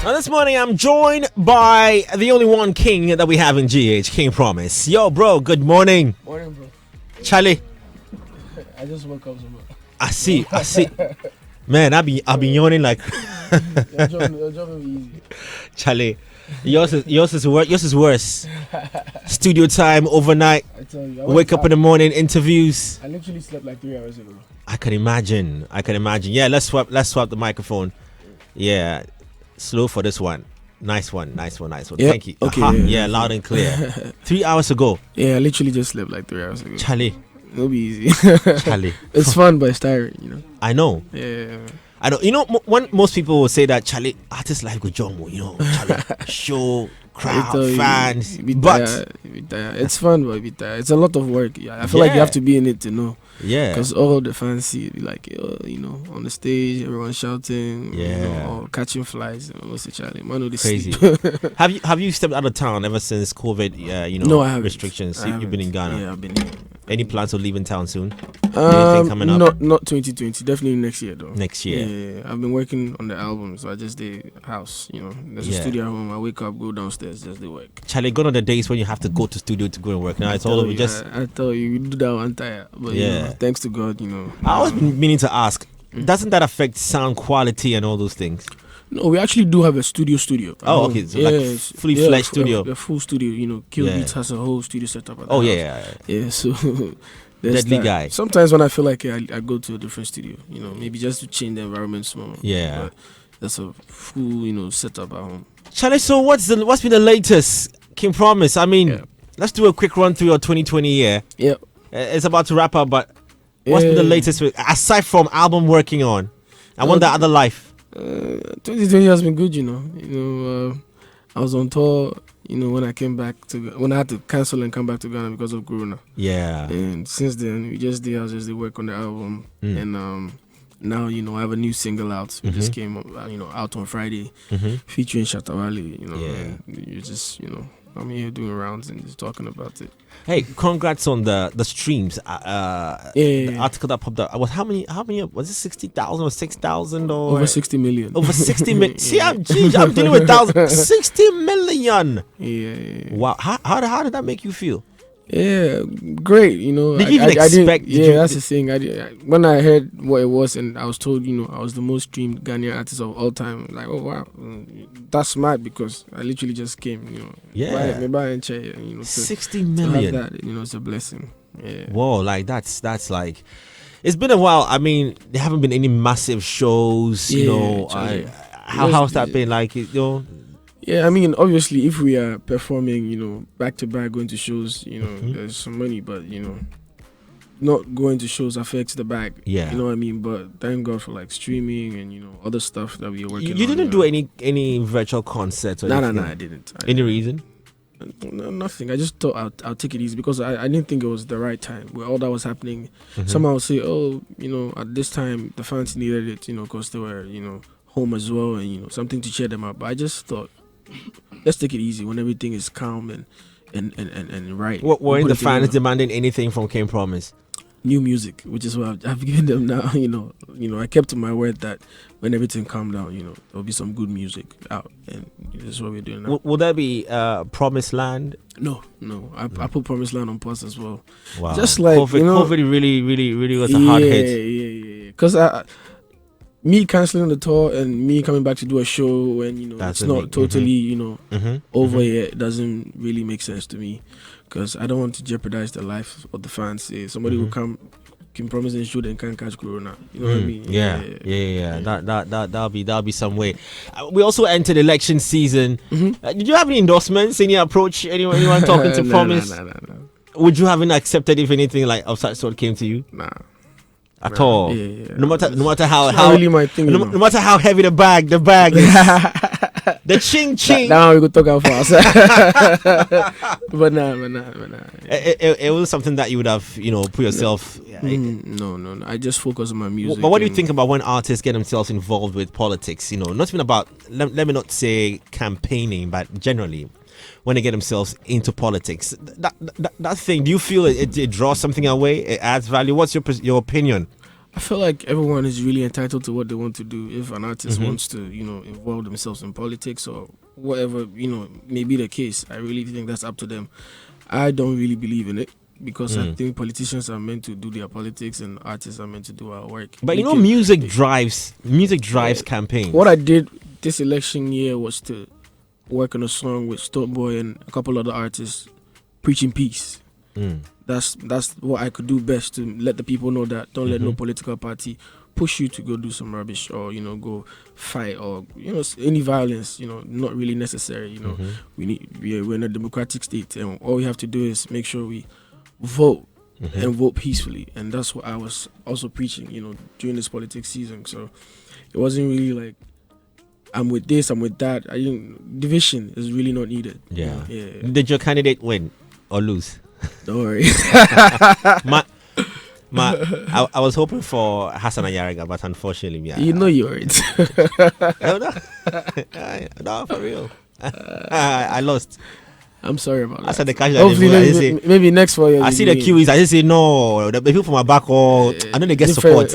Now this morning I'm joined by the only one king that we have in GH, King Promise. Yo, bro, good morning. Morning, bro. Charlie. I just woke up. I see. Man, I've been yawning like. Your job will be easy. Charlie, yours is worse. Studio time overnight. I tell you. Wake up in the morning, interviews. I literally slept like 3 hours ago. I can imagine. Yeah, let's swap the microphone. Yeah. Slow for this one. Nice one. Yep. Thank you. Okay. Yeah, loud and clear. 3 hours ago. Yeah, I literally just slept like 3 hours ago. Charlie. It'll be easy. Charlie. It's fun, but it's tiring, you know. I know. Yeah. I don't. You know, when most people will say that, Charlie, artist life go jomo, you know, Charlie, show, crowd, fans, but it's fun, but it's a lot of work. Yeah, I feel like you have to be in it to know. Yeah, because all the fans see it, like you know, on the stage, everyone shouting, you know, or catching flies. What's the Charlie? Man, this crazy. Have you stepped out of town ever since COVID? No, I haven't. Restrictions. You've been in Ghana. Yeah, I've been here. Any plans of leaving town soon? Anything coming up? Not 2020. Definitely next year, though. Next year. Yeah. I've been working on the album, so I just did house. You know, there's a studio at home. I wake up, go downstairs, just do work. Charlie, gone are the days when you have to go to studio to go and work. Now it's all over. I tell you, we do that one time. But yeah, you know, thanks to God, you know. I was meaning to ask, doesn't that affect sound quality and all those things? No, we actually do have a studio. Oh, okay. So like fully fledged studio. A full studio, you know. Kill Beats has a whole studio setup at the house. Yeah. So deadly guy. Sometimes when I feel like I go to a different studio, you know, maybe just to change the environment small. Yeah. But that's a full, you know, setup at home. Charlie, so what's been the latest, King Promise? I mean, let's do a quick run through your 2020 year. Yeah. It's about to wrap up, but what's been the latest aside from album working on? I want that other life. 2020 has been good, you know. I was on tour, you know, when I had to cancel and come back to Ghana because of Corona. Yeah. And since then, I just did work on the album, and now, you know, I have a new single out. It just came, you know, out on Friday, featuring Shatawale. You know, and you just, you know, I'm here doing rounds and just talking about it. Hey, congrats on the streams. The article that popped up was how many? Was it 60,000 or 6,000 or over 60 million? Over 60 million. See, I'm dealing with thousands. 60 million. Yeah. Wow. How did that make you feel? Yeah, great. You know, did you even expect? That's the thing. When I heard what it was, and I was told, you know, I was the most streamed Ghanaian artist of all time. Like, oh wow, that's smart because I literally just came. You know, you know, 60 million. That, you know, it's a blessing. Yeah. Whoa, like that's like. It's been a while. I mean, there haven't been any massive shows. You know, how's that been? Like, you know. Yeah, I mean, obviously, if we are performing, you know, back to back, going to shows, you know, there's some money, but, you know, not going to shows affects the bag. Yeah. You know what I mean? But thank God for, like, streaming and, you know, other stuff that we are working on. You didn't do any virtual concerts or anything? No, I didn't. Any reason? No, nothing. I just thought I'll take it easy because I didn't think it was the right time where all that was happening. Someone would say, oh, you know, at this time, the fans needed it, you know, because they were, you know, home as well and, you know, something to cheer them up. But I just thought, let's take it easy when everything is calm and right. What weren't the fans demanding anything from King Promise? New music, which is what I've given them now. You know, I kept to my word that when everything calmed down, you know, there'll be some good music out, and this is what we're doing now. Will there be Promised Land? No. I put Promised Land on pause as well. Wow. Just like COVID, you know, COVID really was a hard hit. Yeah. Because me cancelling the tour and me coming back to do a show when, you know, it's not totally, you know, over yet, it doesn't really make sense to me because I don't want to jeopardize the life of the fans. Somebody will come, can promise and shoot and can't catch Corona. You know what I mean? Yeah. That'll be some way. We also entered election season. Did you have any endorsements? Any approach? Anyone talking to Promise? No. Would you have accepted if anything like of such sort came to you? Nah. At all. Yeah. No matter how really my thing, no matter how heavy the bag is the ching. Now we could talk about us. But nah. It was something that you would have, you know, put yourself. No. I just focus on my music. But what do you think about when artists get themselves involved with politics? You know, not even about let me not say campaigning, but generally when they get themselves into politics. That thing, do you feel it draws something away? It adds value? What's your opinion? I feel like everyone is really entitled to what they want to do. If an artist wants to, involve themselves in politics or whatever, may be the case, I really think that's up to them. I don't really believe in it because I think politicians are meant to do their politics and artists are meant to do our work. But music drives campaigns. What I did this election year was to work on a song with Stoneboy and a couple other artists preaching peace. That's what I could do best to let the people know that don't let no political party push you to go do some rubbish or go fight or any violence. Not really necessary. We're in a democratic state and all we have to do is make sure we vote and vote peacefully, and that's what I was also preaching. During this politics season. So it wasn't really like I'm with this, I'm with that. I think division is really not needed. Yeah. Yeah. Did your candidate win or lose? Don't worry. I was hoping for Hassan Ayariga, but unfortunately, yeah. You weren't. No, for real. I lost. I'm sorry about that. I said the cash. Hopefully, maybe next 4 years. I see the QEs. I just say no. The people from my back, I know they get support.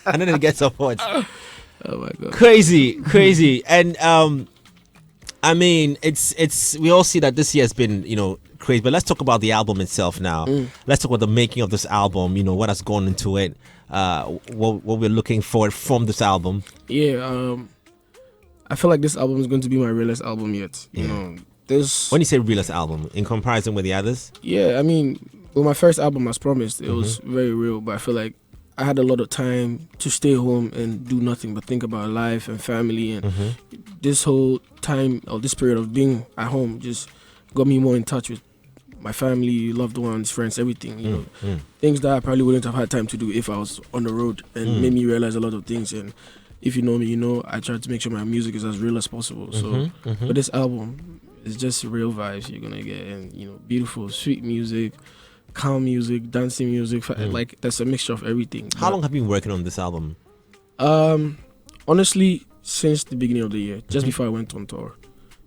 I know they get support. Oh my god. Crazy. And I mean, it's we all see that this year has been, crazy, but let's talk about the album itself now. Let's talk about the making of this album, what has gone into it, what we're looking for from this album. Yeah, I feel like this album is going to be my realest album yet. When you say realest album, in comparison with the others? Yeah, I mean, well, my first album, as promised, it was very real, but I feel like I had a lot of time to stay home and do nothing but think about life and family, and this whole time or this period of being at home just got me more in touch with my family, loved ones, friends, everything. Things that I probably wouldn't have had time to do if I was on the road, and made me realize a lot of things. And if you know me, I try to make sure my music is as real as possible. So with this album, it's just real vibes you're gonna get, and beautiful, sweet music, calm music, dancing music. Like that's a mixture of everything. How long have you been working on this album? Honestly, since the beginning of the year, just before I went on tour.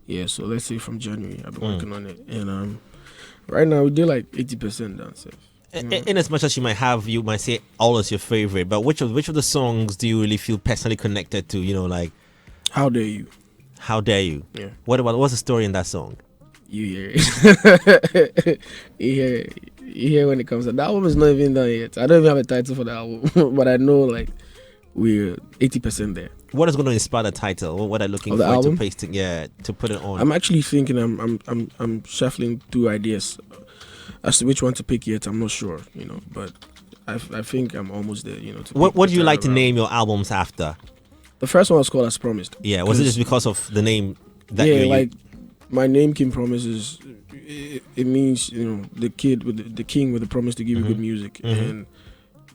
Yeah, so let's say from January I've been working on it, and right now we did like 80% dance. In as much as you might say all is your favorite, but which of the songs do you really feel personally connected to? Like How Dare You. How Dare You? Yeah. What's the story in that song? You hear it. you hear when it comes to that album is not even done yet. I don't even have a title for the album, but I know like we're 80% there. What is going to inspire the title? What are you looking for to paste it? To put it on. I'm actually thinking. I'm shuffling through ideas as to which one to pick yet. I'm not sure, but I think I'm almost there. What do you like to name your albums after? The first one was called As Promised. Yeah, was it just because of the name that my name King Promises, it means the king with the promise to give you good music, and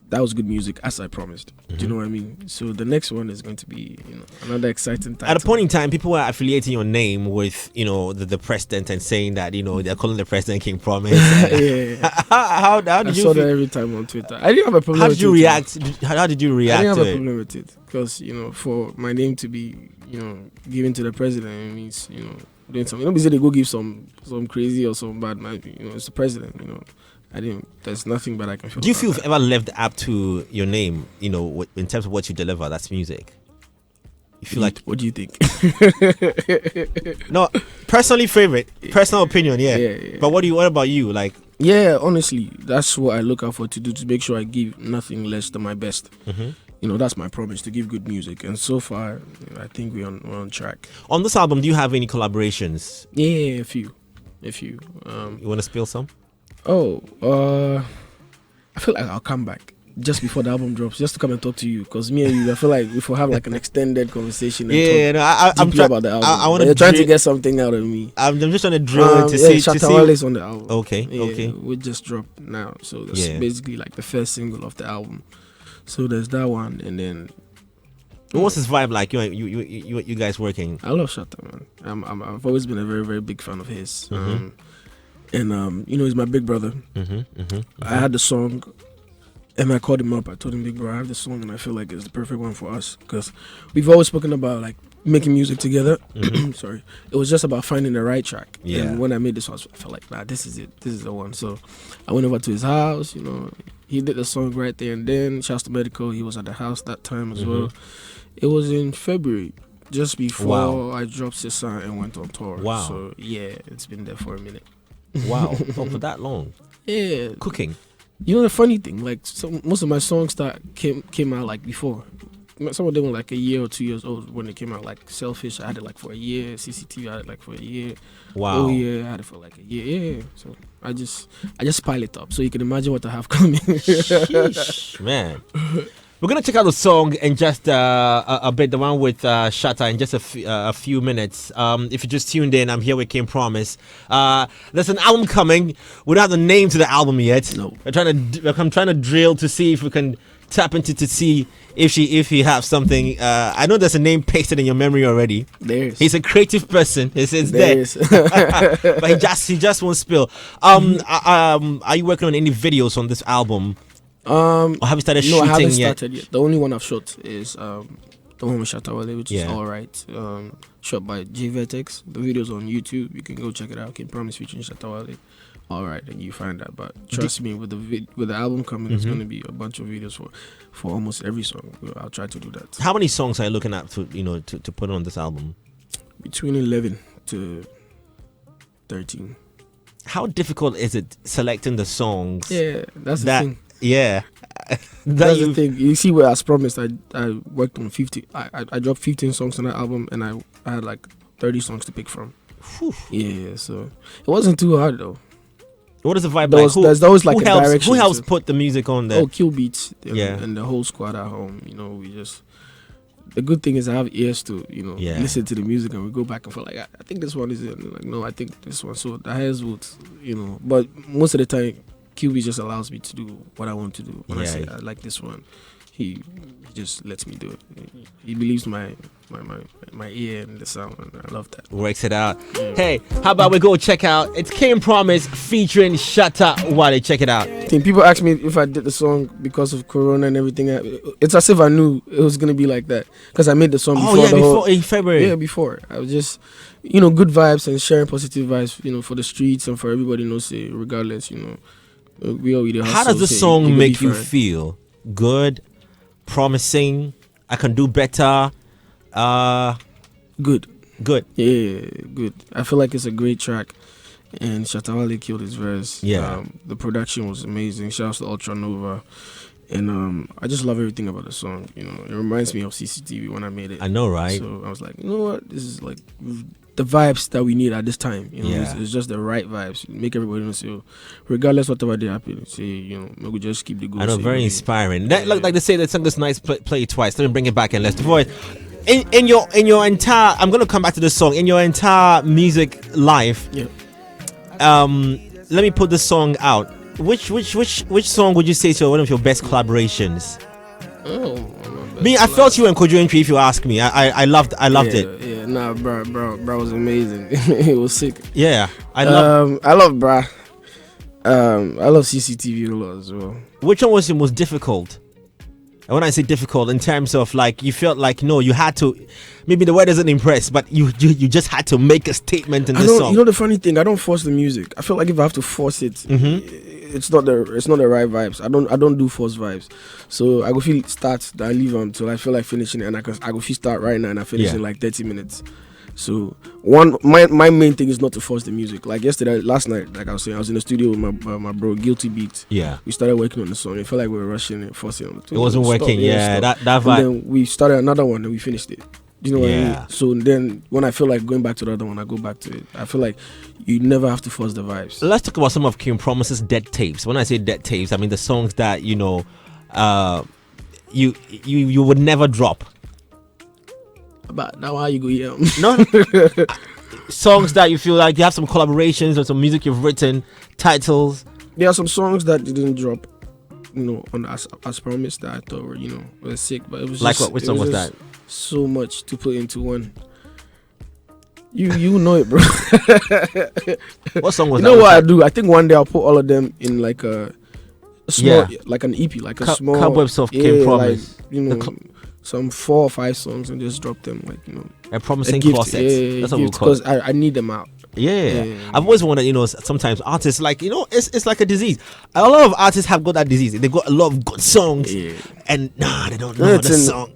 that was good music as I promised. Do you know what I mean? So the next one is going to be another exciting title. At a point in time, people were affiliating your name with the president and saying that they're calling the president King Promise. Yeah. How did you? I saw that every time on Twitter. I didn't have a problem. How did you react? How did you react? I didn't have a problem with it because for my name to be given to the president, it means doing something. Don't be say they go give some crazy or some bad man. It's the president. There's nothing bad I can feel. Do you feel you've ever lived up to your name? In terms of what you deliver, that's music. You feel like? What do you think? No, personal opinion. Yeah. But what about you? Like? Yeah, honestly, that's what I look out for to do, to make sure I give nothing less than my best. That's my promise, to give good music, and so far, I think we're on track. On this album, do you have any collaborations? Yeah, a few. You want to spill some? I feel like I'll come back just before the album drops, just to come and talk to you, because me and you, I feel like we will have like an extended conversation. And I'm trying about the album. I want to. You're trying to get something out of me. I'm just trying to drill to see. Shatawale's on the album. Okay. We just dropped now, so that's basically like the first single of the album. So there's that one, and then. What's his vibe like? You guys working? I love Shatta, man. I've always been a very, very big fan of his. And he's my big brother. I had the song, and I called him up. I told him, big bro, I have the song, and I feel like it's the perfect one for us, because we've always spoken about like making music together. Sorry, it was just about finding the right track. And when I made this one, I felt like, this is it. This is the one. So I went over to his house. he did the song right there and then. Shouts to Medical, he was at the house that time as well. It was in February, just before I dropped Sissa and went on tour. Wow. So yeah, it's been there for a minute. Wow. Oh, for that long. Yeah. Cooking. You know the funny thing, like most of my songs that came out like before. Some of them were like a year or 2 years old when they came out. Like Selfish, I had it like for a year. CCTV, I had it like for a year. Wow. Oh yeah, I had it for like a year. Yeah. So I just pile it up so you can imagine what I have coming. Sheesh, man. We're gonna check out the song in just a bit, the one with Shatta, in just a few minutes. If you just tuned in, I'm here with King Promise. There's an album coming. We don't have the name to the album yet. No. I'm trying to drill to see if we can tap into to see if you have something. I know there's a name pasted in your memory already. There's. He's a creative person. It's there. But he just won't spill. Are you working on any videos on this album? Or have you started shooting yet? No, I haven't started yet. The only one I've shot is the one with Shatawale, which is alright. Shot by J Vertex. The video's on YouTube. You can go check it out. Can Promise featuring Shatawale. Alright, and you find that. But trust me, with the album coming, there's going to be a bunch of videos for almost every song. I'll try to do that. How many songs are you looking at to put on this album? Between 11 to 13. How difficult is it selecting the songs? Yeah, that's the thing. Yeah. That's the thing. You see, where as promised, I worked on 50. I dropped 15 songs on that album, and I had like 30 songs to pick from. Whew. Yeah, so it wasn't too hard though. What is the vibe like? There's always like a direction. Who helps put the music on there? Oh, Kill Beats, and the whole squad at home. You know, we just. The good thing is I have ears to, listen to the music, and we go back and feel like, I think this one is it. Like, no, I think this one. So the highest would, but most of the time, QB just allows me to do what I want to do. When I say I like this one, he just lets me do it. He believes my ear and the sound, and I love that. Works it out. Yeah. Hey, how about we go check out? It's King Promise featuring Shatta Wale. Check it out. I think people ask me if I did the song because of Corona and everything. It's as if I knew it was gonna be like that because I made the song before. In February. Yeah, before. I was just, good vibes and sharing positive vibes, for the streets and for everybody knows it, regardless, we all hustle. How does the song make you feel? Good, promising, I can do better. Good. Yeah, good. I feel like it's a great track, and Shatawale killed his verse. Yeah. The production was amazing. Shouts to Ultra Nova, and I just love everything about the song. It reminds me of CCTV when I made it. I know, right? So I was like, you know what? This is like the vibes that we need at this time. It's just the right vibes. Make everybody know. So regardless whatever they happen, say we just keep the good. I know, very inspiring. Like they say, that song is nice. Play it twice. Let me bring it back and let's avoid. In your entire, I'm gonna come back to this song. In your entire music life, let me put this song out. Which song would you say is one of your best collaborations? I felt you and Kojo Entry. If you ask me, I loved it. Yeah, nah, bro was amazing. It was sick. Yeah, I love bro. I love CCTV a lot as well. Which one was the most difficult? And when I say difficult, in terms of like you felt like you had to, maybe the word doesn't impress, but you just had to make a statement in this song. The funny thing, I don't force the music. I feel like if I have to force it, it's not the right vibes. I don't do forced vibes. So I go feel start, I leave until I feel like finishing it, and I go feel start right now and I finish in like 30 minutes. So my main thing is not to force the music. Like last night, like I was saying, I was in the studio with my bro Guilty Beat. Yeah, we started working on the song. It felt like we were rushing it, forcing it. It wasn't working. That vibe. And then we started another one and we finished it. You know what I mean? So then when I feel like going back to the other one, I go back to it. I feel like you never have to force the vibes. Let's talk about some of King Promise's dead tapes. When I say dead tapes, I mean the songs that you would never drop. But now how you go here? No. Songs that you feel like you have some collaborations or some music you've written, titles. There are some songs that didn't drop, on as promised, that I thought were sick, but it was like what? Which song was that? So much to put into one. You know it, bro. What song was that? You know what I do? I think one day I'll put all of them in like a small, like an EP, like a small Cobwebs of King Promise. Like, some 4 or 5 songs and just drop them, like a promising closet. That's what we'll call it. Because I need them out. Yeah. I've always wondered, sometimes artists, like, it's like a disease. A lot of artists have got that disease. They got a lot of good songs, and they don't know the song.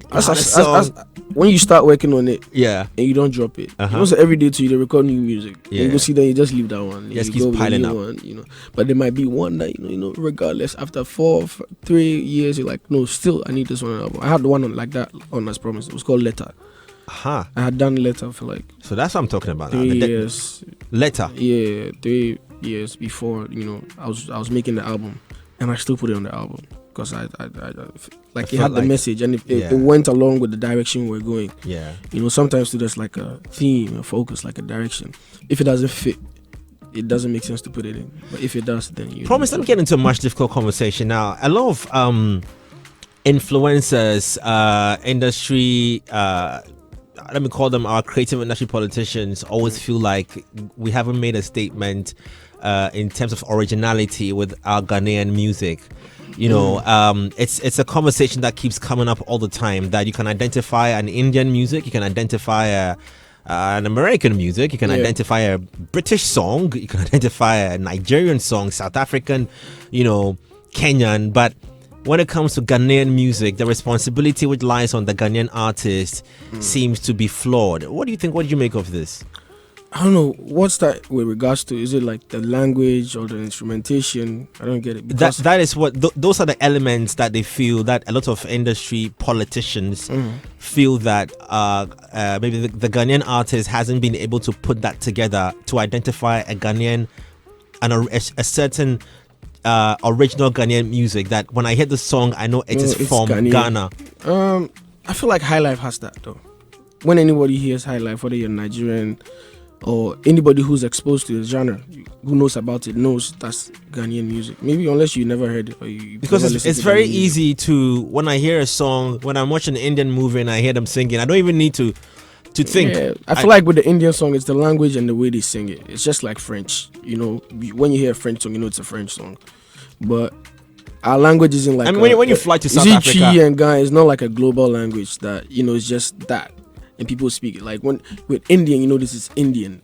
When you start working on it, and you don't drop it, every day to you they record new music. Yeah. You go see that, you just leave that one. Just you keeps go with piling the up. new one, But there might be one that regardless, after 3 years, you're like, no, still I need this one on album. I had one on like that on As Promised. It was called Letter. I had done Letter for like so that's what I'm talking about. 3 years. Letter. Yeah, 3 years before I was making the album, and I still put it on the album because I it had the message, and it went along with the direction we're going. Yeah. Sometimes there's like a theme, a focus, like a direction. If it doesn't fit, it doesn't make sense to put it in. But if it does, then you promise. Let me get into a much difficult conversation now. A lot of influencers, industry. Let me call them our creative industry politicians, always feel like we haven't made a statement in terms of originality with our Ghanaian music. It's a conversation that keeps coming up all the time, that you can identify an Indian music, you can identify an American music, you can identify a British song, you can identify a Nigerian song, South African, Kenyan, but when it comes to Ghanaian music, the responsibility which lies on the Ghanaian artist seems to be flawed. What do you think? What do you make of this? I don't know. What's that with regards to? Is it like the language or the instrumentation? I don't get it. That is what those are the elements that they feel, that a lot of industry politicians feel that maybe the Ghanaian artist hasn't been able to put that together to identify a Ghanaian and a certain original Ghanaian music, that when I hear the song I know it's from Ghanaian. Ghana. I feel like High Life has that though. When anybody hears High Life, whether you're Nigerian or anybody who's exposed to the genre, who knows about it, knows that's Ghanaian music. Maybe unless you never heard it, or because it's very easy to, when I hear a song, when I'm watching an Indian movie and I hear them singing, I don't even need to think. Yeah, I feel like with the Indian song, it's the language and the way they sing it. It's just like French. When you hear a French song, it's a French song. But our language isn't like. I mean, when you fly to South Africa, Chi and Ghana, it's not like a global language that it's just that, and people speak it. Like with Indian, this is Indian.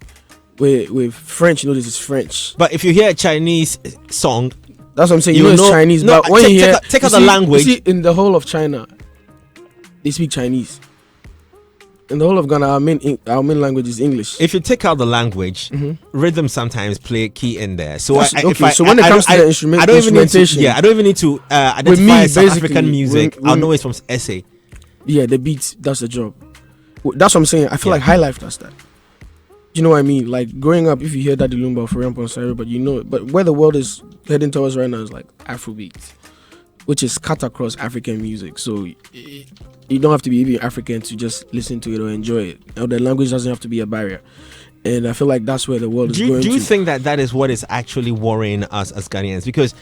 With French, this is French. But if you hear a Chinese song, that's what I'm saying. It's Chinese. No, but when you hear, take out the language. You see, in the whole of China, they speak Chinese. In the whole of Ghana, our main language is English. If you take out the language, rhythm sometimes play a key in there. So so when it comes to the instrumentation, I don't even need to identify South African music. I'll know it's from SA. Yeah, the beat, that's the job. That's what I'm saying. I feel like High Life does that. You know what I mean? Like growing up, if you hear Daddy Lumba for Ramp on Sarah, but it. But where the world is heading towards right now is like Afrobeat, which is cut across African music. So you don't have to be even African to just listen to it or enjoy it. Or the language doesn't have to be a barrier. And I feel like that's where the world is going to. Do you think that is what is actually worrying us as Ghanaians? Because,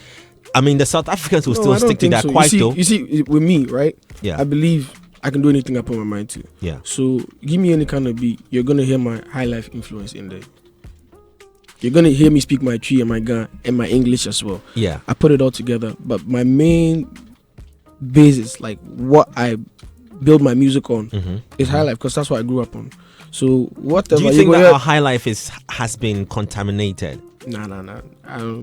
I mean, the South Africans will still stick to that quite though. You see, with me, right? Yeah. I believe I can do anything I put my mind to. Yeah. So give me any kind of beat, you're going to hear my High Life influence in there. You're going to hear me speak my Tree and my Ga and my English as well. Yeah. I put it all together. But my main basis, like what I build my music on, is High Life, because that's what I grew up on. So whatever. Do you think that our High Life has been contaminated? Nah.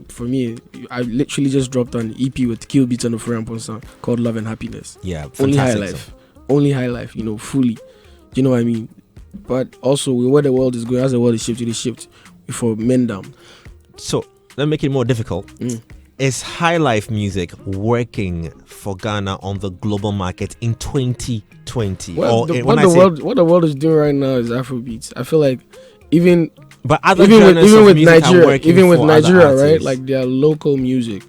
For me, I literally just dropped an EP with Kill Beats and Ofura Mponsa called Love and Happiness. Yeah, only High Life. Only High Life, fully. You know what I mean? But also, where the world is going, as the world is shifting, it shifts for men down. So, let me make it more difficult. Is High Life music working for Ghana on the global market in 2020? Well, what the world is doing right now is Afrobeats. I feel like even with Nigeria, right? Like their local music,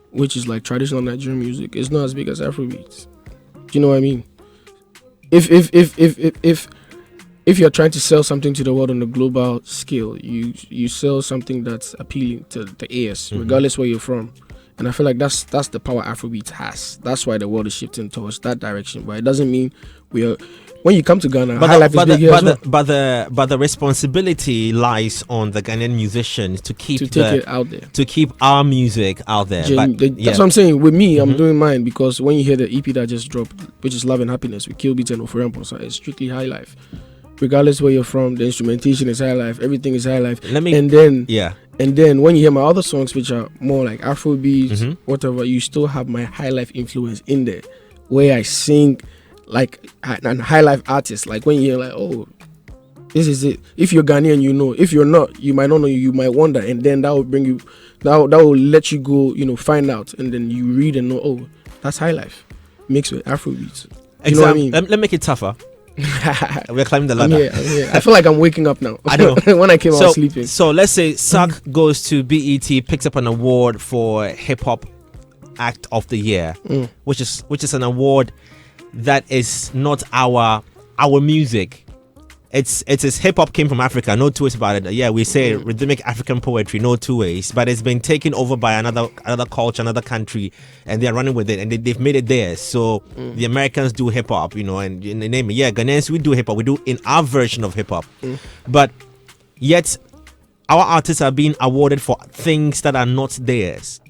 which is like traditional Nigerian music, is not as big as Afrobeats. Do you know what I mean? If you're trying to sell something to the world on a global scale, you sell something that's appealing to the ears, regardless where you're from. And I feel like that's the power Afrobeat has. That's why the world is shifting towards that direction. But it doesn't mean when you come to Ghana, High Life is big here as well. But the responsibility lies on the Ghanaian musicians to take it out there, to keep our music out there. That's what I'm saying. With me, I'm doing mine, because when you hear the EP that just dropped, which is Love and Happiness with Kill Beats and Ofura Mponsa, it's strictly High Life. regardless where you're from, the instrumentation is high life, everything is high life. And then when you hear my other songs, which are more like Afro beats, Mhm. whatever, you still have my high life influence in there, where I sing like an high life artist. Like when you hear like, oh, this is it. If you're Ghanaian, you know. If you're not, you might not know. You might wonder, and then that will bring you. That will let you go. Find out, and then you read and know. Oh, that's high life mixed with Afro beats. You know what I mean? Let me make it tougher. We're climbing the ladder. I'm here. I feel like I'm waking up now. I know. When I came, I was sleeping. So let's say Sark goes to BET, picks up an award for Hip Hop Act of the Year, which is an award that is not our music. It's hip hop came from Africa, no two ways about it. Yeah, we say rhythmic African poetry, no two ways, but it's been taken over by another culture, another country, and they're running with it, and they've made it theirs. So the Americans do hip hop, and they name it. Yeah, Ghanaians, we do hip hop. We do in our version of hip hop, but yet our artists are being awarded for things that are not theirs.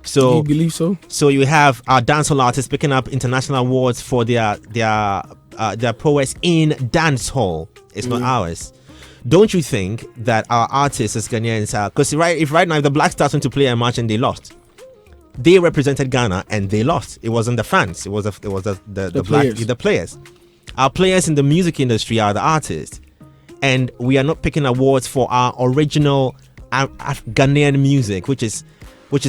So do you believe so? So you have our dancehall artists picking up international awards for their prowess in dancehall. It's not ours. Don't you think that our artists as Ghanaians are? Because right now, if the Black Stars went to play a match and they lost, they represented Ghana and they lost. It wasn't the fans. It was the players. Our players in the music industry are the artists, and we are not picking awards for our original Ghanaian music, which is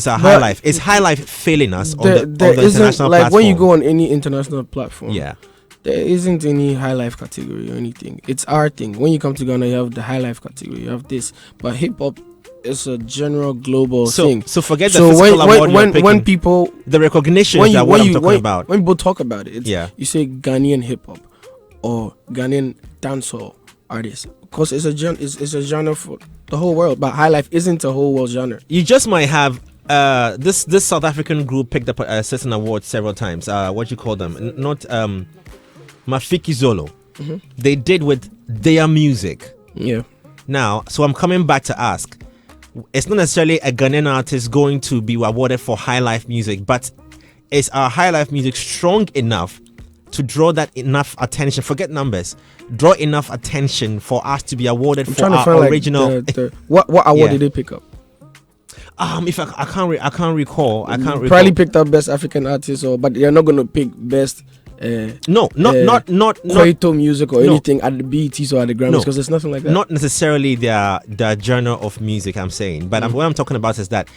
our high life. Is high life failing us on the international like platform? When you go on any international platform, yeah, there isn't any high life category or anything. It's our thing. When you come to Ghana, you have the high life category. You have this, but hip hop is a general global thing. So forget the physical award you're picking. When people the recognition is what I'm talking about. When people talk about it, you say Ghanaian hip hop or Ghanaian dancehall artists, because it's a genre for the whole world. But high life isn't a whole world genre. You just might have this South African group picked up a certain award several times. What you call them? Not Mafiki Zolo. They did with their music. Yeah. Now, so I'm coming back to ask. It's not necessarily a Ghanaian artist going to be awarded for high life music, but is our high life music strong enough to draw that enough attention? Forget numbers. Draw enough attention for us to be awarded for our original. What award did they pick up? If I can't recall. Probably picked up best African artist, but they're not gonna pick best. Not Kwaito music or anything at the BETs or at the Grammys, because there's nothing like that. Not necessarily their genre of music, I'm saying, but what I'm talking about is that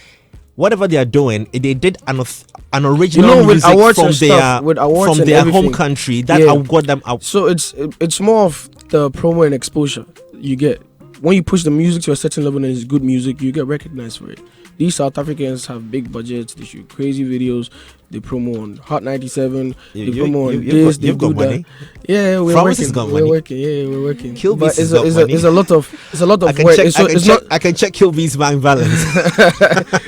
whatever they are doing, they did an original music from their home country that got them out. So it's more of the promo and exposure you get. When you push the music to a certain level and it's good music, you get recognized for it. These South Africans have big budgets. They shoot crazy videos. They promo on Hot 97. They promo on this. They do that. Yeah, we're working. Yeah, we're working. Kill but it's a lot of work. I can check Kill Beats bank balance.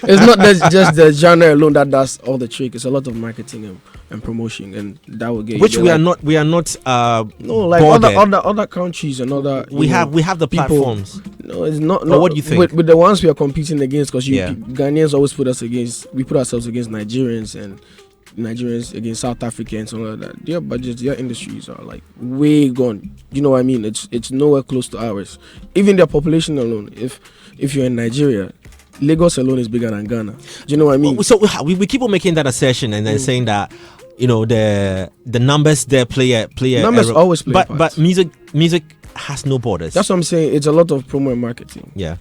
It's not just the genre alone that does all the trick. It's a lot of marketing and promotion, and that will get. Which we are not. No, like other countries and other. We have the platforms. No, it's not. What do you think? With the ones we are competing against, because Ghanaians always put ourselves against Nigerians and Nigerians against South Africans and all of that. Their budgets, their industries are like way gone. You know what I mean? It's nowhere close to ours. Even their population alone, if you're in Nigeria, Lagos alone is bigger than Ghana. Do you know what I mean? So we keep on making that assertion and then saying that the numbers there play numbers always play a part. But music has no borders. That's what I'm saying. It's a lot of promo and marketing. Yeah.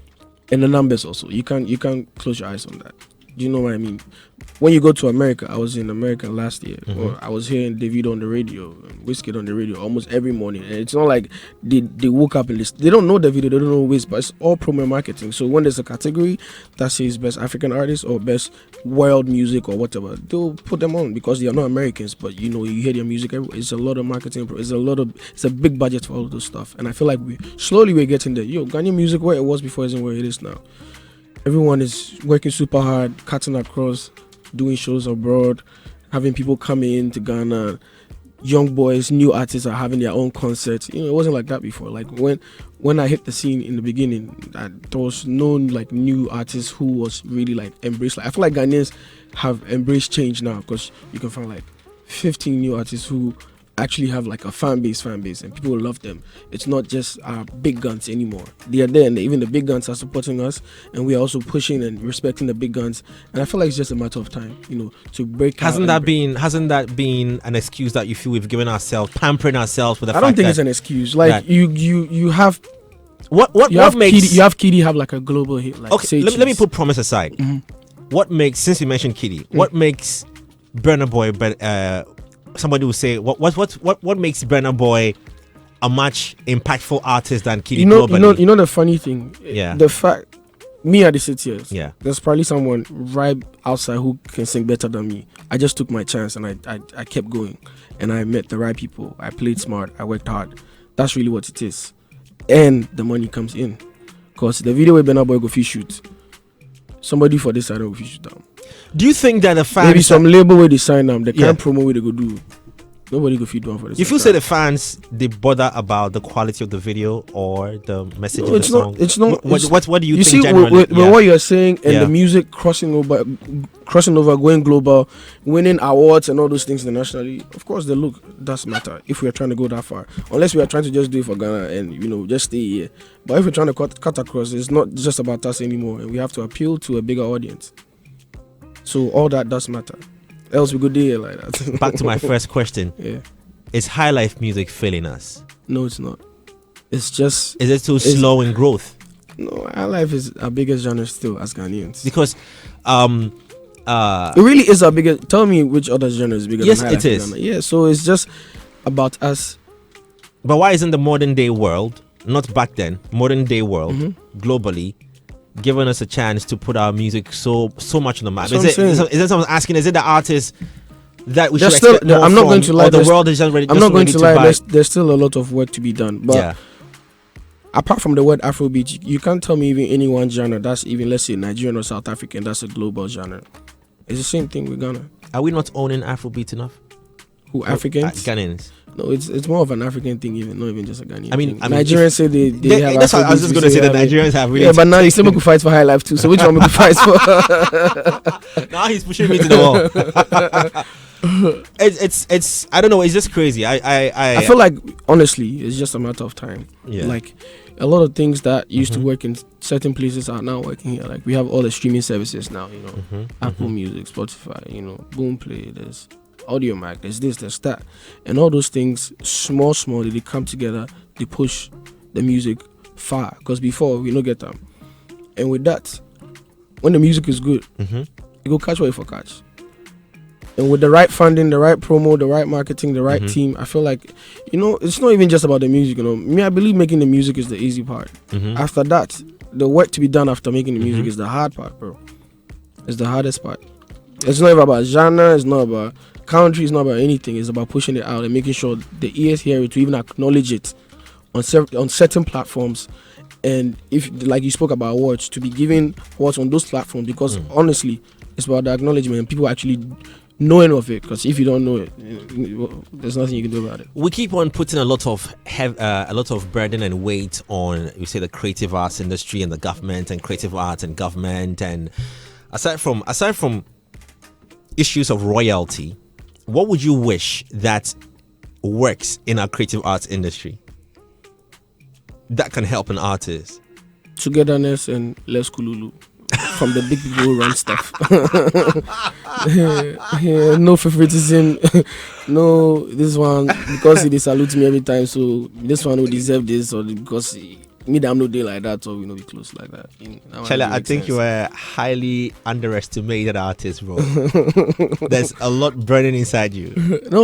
And the numbers also. You can't close your eyes on that. Do you know what I mean? When you go to America, I was in America last year, or I was hearing Davido on the radio, Wizkid on the radio almost every morning. And it's not like they woke up and they don't know Davido, they don't know Wiz, but it's all promo marketing. So when there's a category that says best African artist or best world music or whatever, they'll put them on because they are not Americans, but you hear their music everywhere. It's a lot of marketing. It's a big budget for all of those stuff. And I feel like we're getting there. Ghanaian music, where it was before isn't where it is now. Everyone is working super hard, cutting across, doing shows abroad, having people come in to Ghana. Young boys, new artists are having their own concerts. It wasn't like that before. Like when I hit the scene in the beginning, there was no like new artists who was really like embraced. Like I feel like Ghanaians have embraced change now, because you can find like 15 new artists who actually have like a fan base, and people love them. It's not just big guns anymore. They are there, and even the big guns are supporting us, and we are also pushing and respecting the big guns. And I feel like it's just a matter of time, to break. Hasn't that been an excuse that you feel we've given ourselves, pampering ourselves with the I fact don't think that it's an excuse. Like you have what makes you have Kitty have like a global hit. Like, okay? Let me put Promise aside. What makes, since you mentioned Kitty, what makes Burna Boy, but somebody will say what makes Burna Boy a much impactful artist than Kitty globally? You know the funny thing, the fact me at the city, there's probably someone right outside who can sing better than me. I just took my chance and I kept going, and I met the right people. I played smart, I worked hard. That's really what it is, and the money comes in, cause the video where Burna Boy go fish shoot, somebody for this side will fish shoot down. Do you think that the fans, maybe some label where they sign them, they can't promo where they go do? Nobody go feed one for this. If you say the fans, they bother about the quality of the video or the message of the song. It's not. What do you think? See, generally? with what you're saying and the music crossing over, going global, winning awards and all those things internationally. Of course, the look does matter if we are trying to go that far. Unless we are trying to just do it for Ghana and just stay here. But if we're trying to cut across, it's not just about us anymore, and we have to appeal to a bigger audience. So all that does matter. Else we go there like that. Back to my first question. Yeah. Is high life music failing us? No, it's not. It's just... Is it too slow in growth? No, high life is our biggest genre still as Ghanaians. Because it really is our biggest... Tell me which other genre is bigger than high life. Yes, it is. Yeah, so it's just about us. But why isn't the modern day world, not back then, modern day world, globally, giving us a chance to put our music so much on the map? Is it someone asking, is it the artists that we should expect more I'm not going to lie, the world is just ready? I'm not going to lie, there's still a lot of work to be done. But apart from the word Afrobeat, you can't tell me even any one genre that's even, let's say, Nigerian or South African, that's a global genre. It's the same thing with Ghana. Are we not owning Afrobeat enough? Who, Africans? Ghanaians. No, it's more of an African thing, even not even just a Ghanaian thing. I mean, Nigerians say they have. That's what I was just going to say. The Nigerians have really. Yeah, but now they still make fight for high life too. So which one will fight for? Now he's pushing me to the wall. It's I don't know. It's just crazy. I feel like honestly, it's just a matter of time. Yeah. Like a lot of things that used to work in certain places are now working here. Like we have all the streaming services now. Apple Music, Spotify. Boomplay. There's Audio Mac, there's this, there's that, and all those things, small, they come together, they push the music far. Because before we don't get them, and with that, when the music is good, you go catch what you for catch. And with the right funding, the right promo, the right marketing, the right team, I feel like it's not even just about the music. I believe making the music is the easy part. After that, the work to be done after making the music is the hard part, bro. It's the hardest part. It's not even about genre. It's not about country, is not about anything. It's about pushing it out and making sure the ears hear it, to even acknowledge it on certain platforms. And if, like you spoke about awards, to be given awards on those platforms, because honestly, it's about the acknowledgement and people actually knowing of it. Because if you don't know it, there's nothing you can do about it. We keep on putting a lot of burden and weight on, you say, the creative arts industry and the government, and creative arts and government. And aside from issues of royalty, what would you wish that works in our creative arts industry that can help an artist? Togetherness and less Kuluulu from the big people who run stuff. No favoritism. No, this one because they salute me every time, so this one will deserve this, or because me that I'm no day like that, or we be close like that. Chala, I think you are highly underestimated artist, bro. There's a lot burning inside you. No.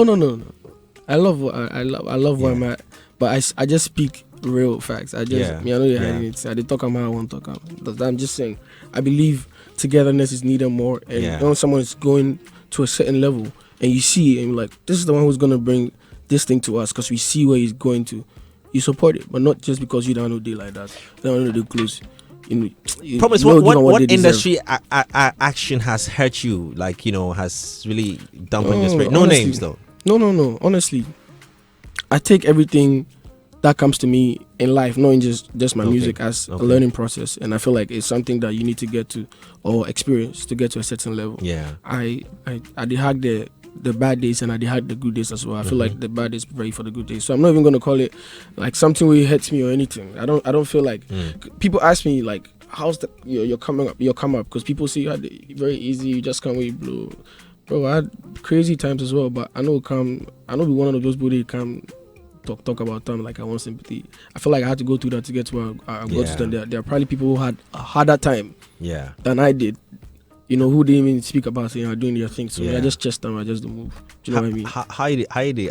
I love where I'm at, but I just speak real facts. I know you're hiding it. I talk about how I want to talk about. I'm just saying, I believe togetherness is needed more, and when someone is going to a certain level, and you see, and you're like, this is the one who's gonna bring this thing to us, because we see where he's going to. You support it, but not just because you don't know they like that. You don't know they close. Promise. What industry action has hurt you? Like, has really dumped on your spirit? No honestly, names though. No. Honestly, I take everything that comes to me in life, not in just my music, as a learning process, and I feel like it's something that you need to get to or experience to get to a certain level. Yeah. I did hack there the bad days and they had the good days as well. I feel like the bad days prepare you for the good days. So I'm not even gonna call it like something where it hurts me or anything. I don't feel like people ask me like, how's your come up because people see you had it very easy, you just can't wait blue. Bro, I had crazy times as well, but I know be one of those people that come talk about them like I want sympathy. I feel like I had to go through that to get to where I got to them. There are probably people who had a harder time than I did, you know, who didn't even speak about saying doing their thing. So I just chest them, I just don't move. Do you know what I mean? How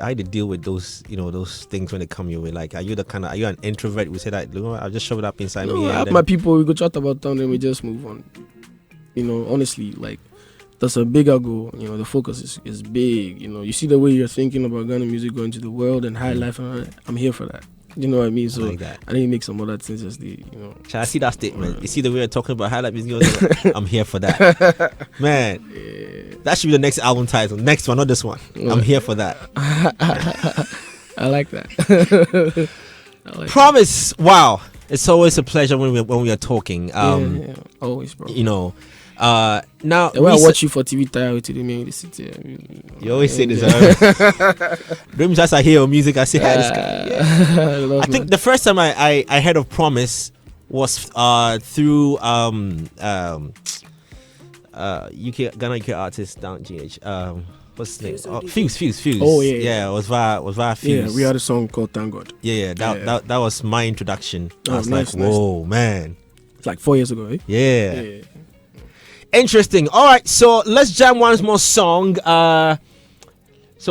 you deal with those, you know, those things when they come your way? Like, are you an introvert? We say that, you know, I'll just shove it up inside me. I have my people, we go chat about them, then we just move on. You know, honestly, like, that's a bigger goal. You know, the focus is big. You know, you see the way you're thinking about Ghana music going to the world and high life. And I'm here for that. You know what I mean? So like that. I need to make some other things just you know. Shall I see that statement? You see the way you're talking about high life music? I'm here for that. Man, that should be the next album title. Next one, not this one. I'm here for that. I like that. Promise. Wow. It's always a pleasure when we are talking. Always, bro. You know, now when I watch you for TV tired to the main city. You always say this. Dreams just I hear music, I say hi this guy. I think the first time I heard of Promise was through Ghana UK artist down GH. What's his name? Fuse. Oh yeah. Yeah, it was via Fuse. Yeah, we had a song called Thank God. Yeah. That was my introduction. I was nice, like, whoa, man. It's like 4 years ago, eh? Yeah. Interesting. All right, so let's jam one more song. So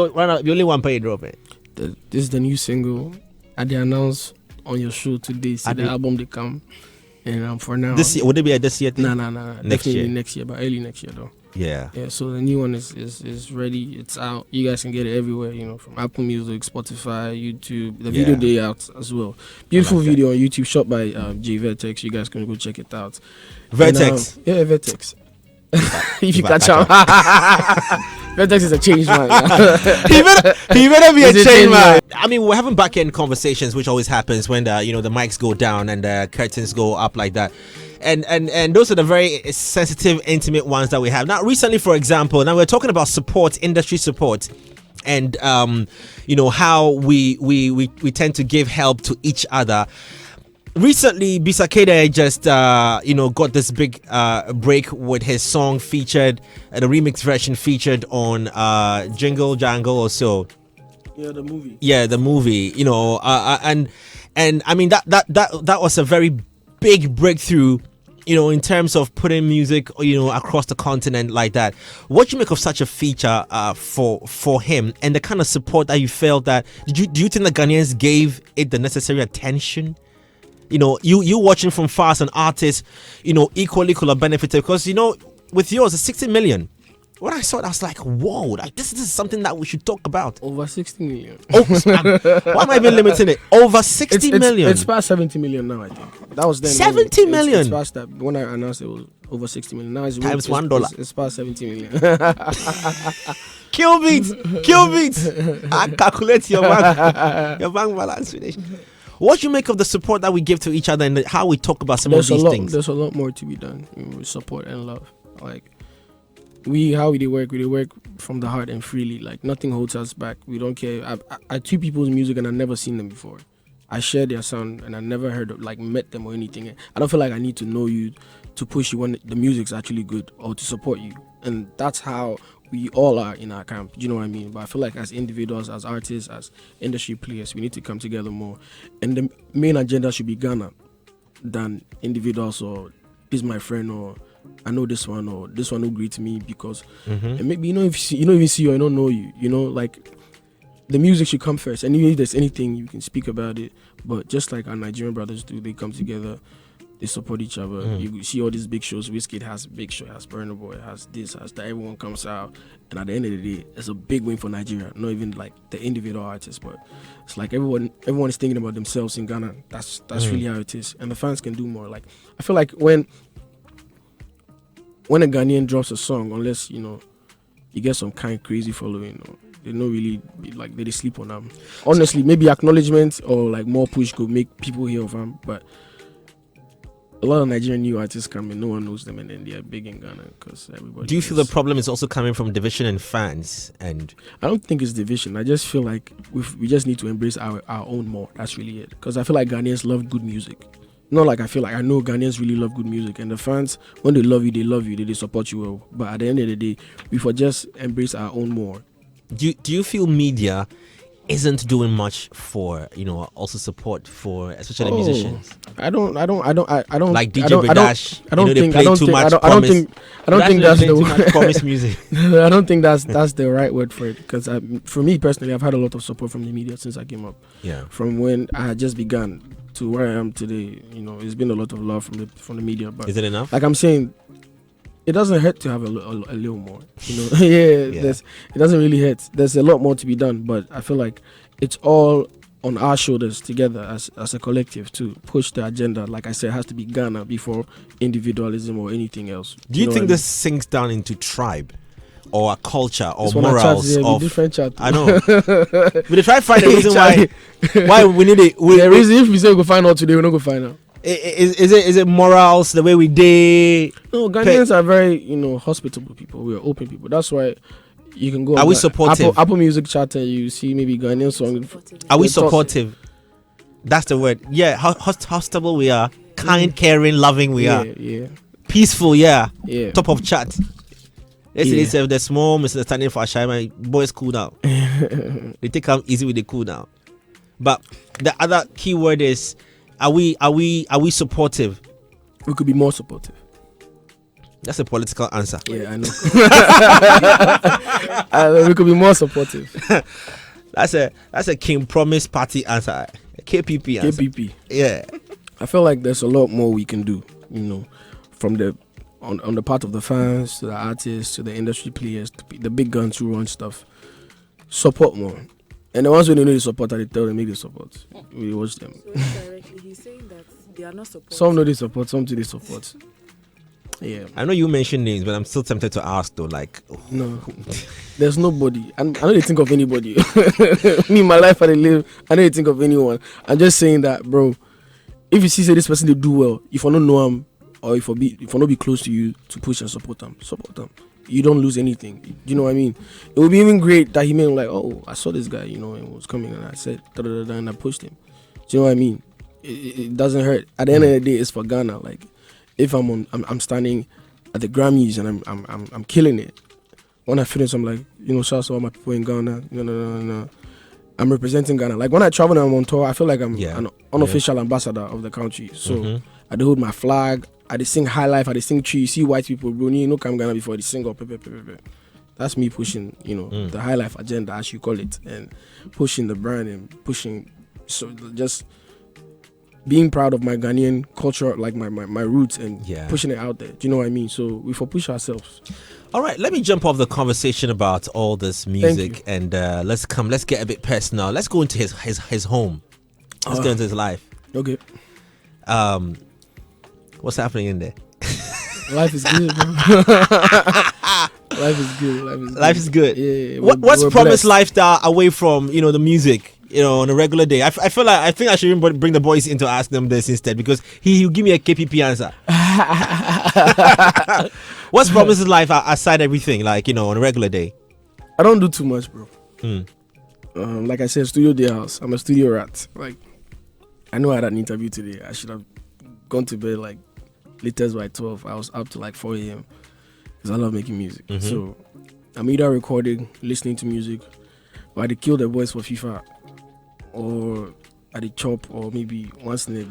right now, the only one play drop it. This is the new single. I did announce on your show today. See the album they come, and for now. This year, would it be this year? No. Next year. Next year, but early next year though. Yeah. Yeah. So the new one is ready. It's out. You guys can get it everywhere. You know, from Apple Music, Spotify, YouTube. The video day out as well. Beautiful video on YouTube, shot by J Vertex. You guys can go check it out. Vertex. And, Vertex. If you catch him. Vertex is a change man. he better be a change man. I mean, we're having back end conversations, which always happens when the mics go down and the curtains go up like that. And those are the very sensitive, intimate ones that we have. Now, recently, for example, now we're talking about support, industry support, and how we tend to give help to each other. Recently, Bisakede just got this big break with his song featured, the remix version featured on Jingle Jangle or so. Yeah, the movie. Yeah, the movie. And I mean that was a very big breakthrough. In terms of putting music, across the continent like that. What do you make of such a feature for him, and the kind of support that you felt that? Do you think the Ghanaians gave it the necessary attention? You watching from far as an artist, equally could have benefited because, with yours, it's 60 million. When I saw it, I was like, whoa, like this is something that we should talk about. Over 60 million. Why am I even limiting it? Over 60 million. It's past 70 million now, I think. That was then. 70 million? It's past that. When I announced it was over 60 million. Now it's times $1. It's past 70 million. Kill beats. I calculate your bank balance. What do you make of the support that we give to each other and how we talk about some of these things? There's a lot more to be done with support and love. Like, we work from the heart and freely. Like, nothing holds us back. We don't care. I tweet people's music and I've never seen them before. I share their sound and I never met them or anything. I don't feel like I need to know you to push you when the music's actually good or to support you. And that's how we all are in our camp. Do you know what I mean? But I feel like as individuals, as artists, as industry players, we need to come together more. And the main agenda should be Ghana than individuals or this is my friend or I know this one or this one who greets me because and maybe if you even see you, I don't know you. Like the music should come first. And even if there's anything you can speak about it. But just like our Nigerian brothers do, they come together. They support each other. You see all these big shows. Wizkid has a big show, has Burna Boy, has this, has that. Everyone comes out, and at the end of the day, it's a big win for Nigeria. Not even like the individual artists, but it's like everyone is thinking about themselves in Ghana. That's really how it is, and the fans can do more. Like I feel like when a Ghanaian drops a song, unless you get some kind of crazy following, they don't really like they sleep on them. Honestly, maybe acknowledgement or like more push could make people hear of them, but a lot of Nigerian new artists come in, no one knows them, and then they are big in Ghana because everybody. Do you feel the problem is also coming from division in fans? And I don't think it's division. I just feel like we just need to embrace our own more. That's really it. Because I feel like Ghanaians love good music. Not like I feel like I know Ghanaians really love good music, and the fans, when they love you, they support you well. But at the end of the day, we for just embrace our own more. do you feel media isn't doing much for also support for especially musicians? I don't Like DJ I don't Bradash, I don't they think play I don't too think much I don't promise. think that's Bradash, they play too much the promise music. I don't think that's the right word for it, because for me personally, I've had a lot of support from the media since I came up. Yeah. From when I had just begun to where I am today, it's been a lot of love from the media. But Is it enough? like I'm saying, it doesn't hurt to have a little more. It doesn't really hurt. There's a lot more to be done, but I feel like it's all on our shoulders together as a collective to push the agenda. Like I said, it has to be Ghana before individualism or anything else. Do you know think what this sinks down into tribe or a culture or This one I morals chat, of different chat. I know. We try to find a reason why we need it. The reason if we say we go find out today, we're not going to find out. Is it morals the way we did? No, Ghanaians are very hospitable people. We are open people. That's why you can go. Are we supportive? Apple Music chart and you see maybe Ghanaian song. Are we supportive? That's the word. Yeah, hospitable we are. Kind, caring, loving we are. Yeah. Peaceful, yeah. Yeah. Top of chat. Yesterday said the small misunderstanding for Ashai, boys cool down. They take them easy with the cool down. But the other key word is, are we supportive? We could be more supportive. That's a political answer. Yeah, I know. We could be more supportive. That's a King Promise Party answer. A KPP answer. KPP. Yeah. I feel like there's a lot more we can do, from the on the part of the fans to the artists to the industry players, to the big guns who run stuff. Support more. And the ones who don't need support, I tell them make the support. We watch them. So indirectly, he's saying that they are not supporting. Some know they support, some do they support. Yeah. I know you mentioned names, but I'm still tempted to ask though. Like, No, there's nobody. I know they think of anybody. Me, my life, I live. I know they think of anyone. I'm just saying that, bro. If you see say this person they do well, if I don't know him or if I not be close to you to push and support them. You don't lose anything. Do you know what I mean? It would be even great that he made like, oh, I saw this guy, and was coming and I said and I pushed him. Do you know what I mean? It doesn't hurt. At the end of the day, it's for Ghana. Like, if I'm standing at the Grammys and I'm killing it. When I finish, I'm like, shout out to all my people in Ghana. No. I'm representing Ghana. Like when I travel and I'm on tour, I feel like I'm an unofficial ambassador of the country. So I do hold my flag. I dey sing High Life. I dey sing Tree. You see white people, bro. You know, come Ghana before they sing up. That's me pushing, the High Life agenda, as you call it, and pushing the brand and pushing. So just being proud of my Ghanaian culture, like my roots, and pushing it out there. Do you know what I mean? So we for push ourselves. all right, let me jump off the conversation about all this music and let's get a bit personal. Let's go into his home. Let's go into his life. Okay. What's happening in there? Life is good, bro. Life is good. Yeah. What's we're Promise blessed. lifestyle away from the music? On a regular day. I think I should even bring the boys in to ask them this instead, because he'll give me a KPP answer. What's Promise's life aside everything, like on a regular day? I don't do too much, bro. Like I said, studio day house. I'm a studio rat. Like, I know I had an interview today. I should have gone to bed like latest by 12. I was up to like 4 a.m. because I love making music. So I'm either recording, listening to music, or I kill the voice for FIFA, or I chop, or maybe once in a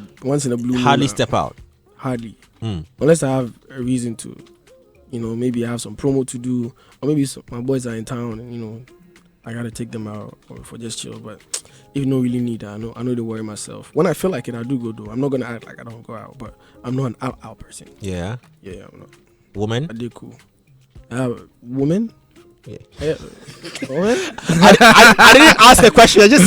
blue moon. Hardly step out. Hardly. Unless I have a reason to. Maybe I have some promo to do, or maybe my boys are in town and I gotta take them out or for just chill. But if no really need that, I know they worry myself. When I feel like it, I do go though. I'm not gonna act like I don't go out, but I'm not an out person. Yeah. Yeah, I'm not. Woman? I did cool. Woman? Yeah. Woman? I didn't ask a question. I just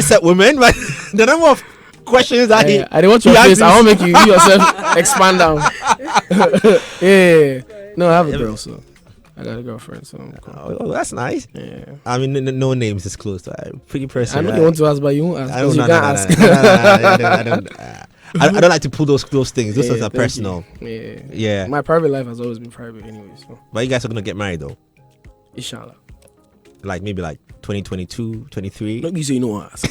said women, but the number of questions that I didn't want your face. I want to make you yourself expand down. Yeah. No, I have a girl, so I got a girlfriend, so I'm cool. Oh, that's nice. Yeah. I mean, no names disclosed. Pretty personal. I know you want to ask, but you won't ask. I don't You know. can't ask. I don't. I don't like to pull those things. Those things are thank personal. you. Yeah. My private life has always been private, anyway. So, But you guys are gonna get married though. inshallah. Like maybe like 2022, 23. Look, you say no ask.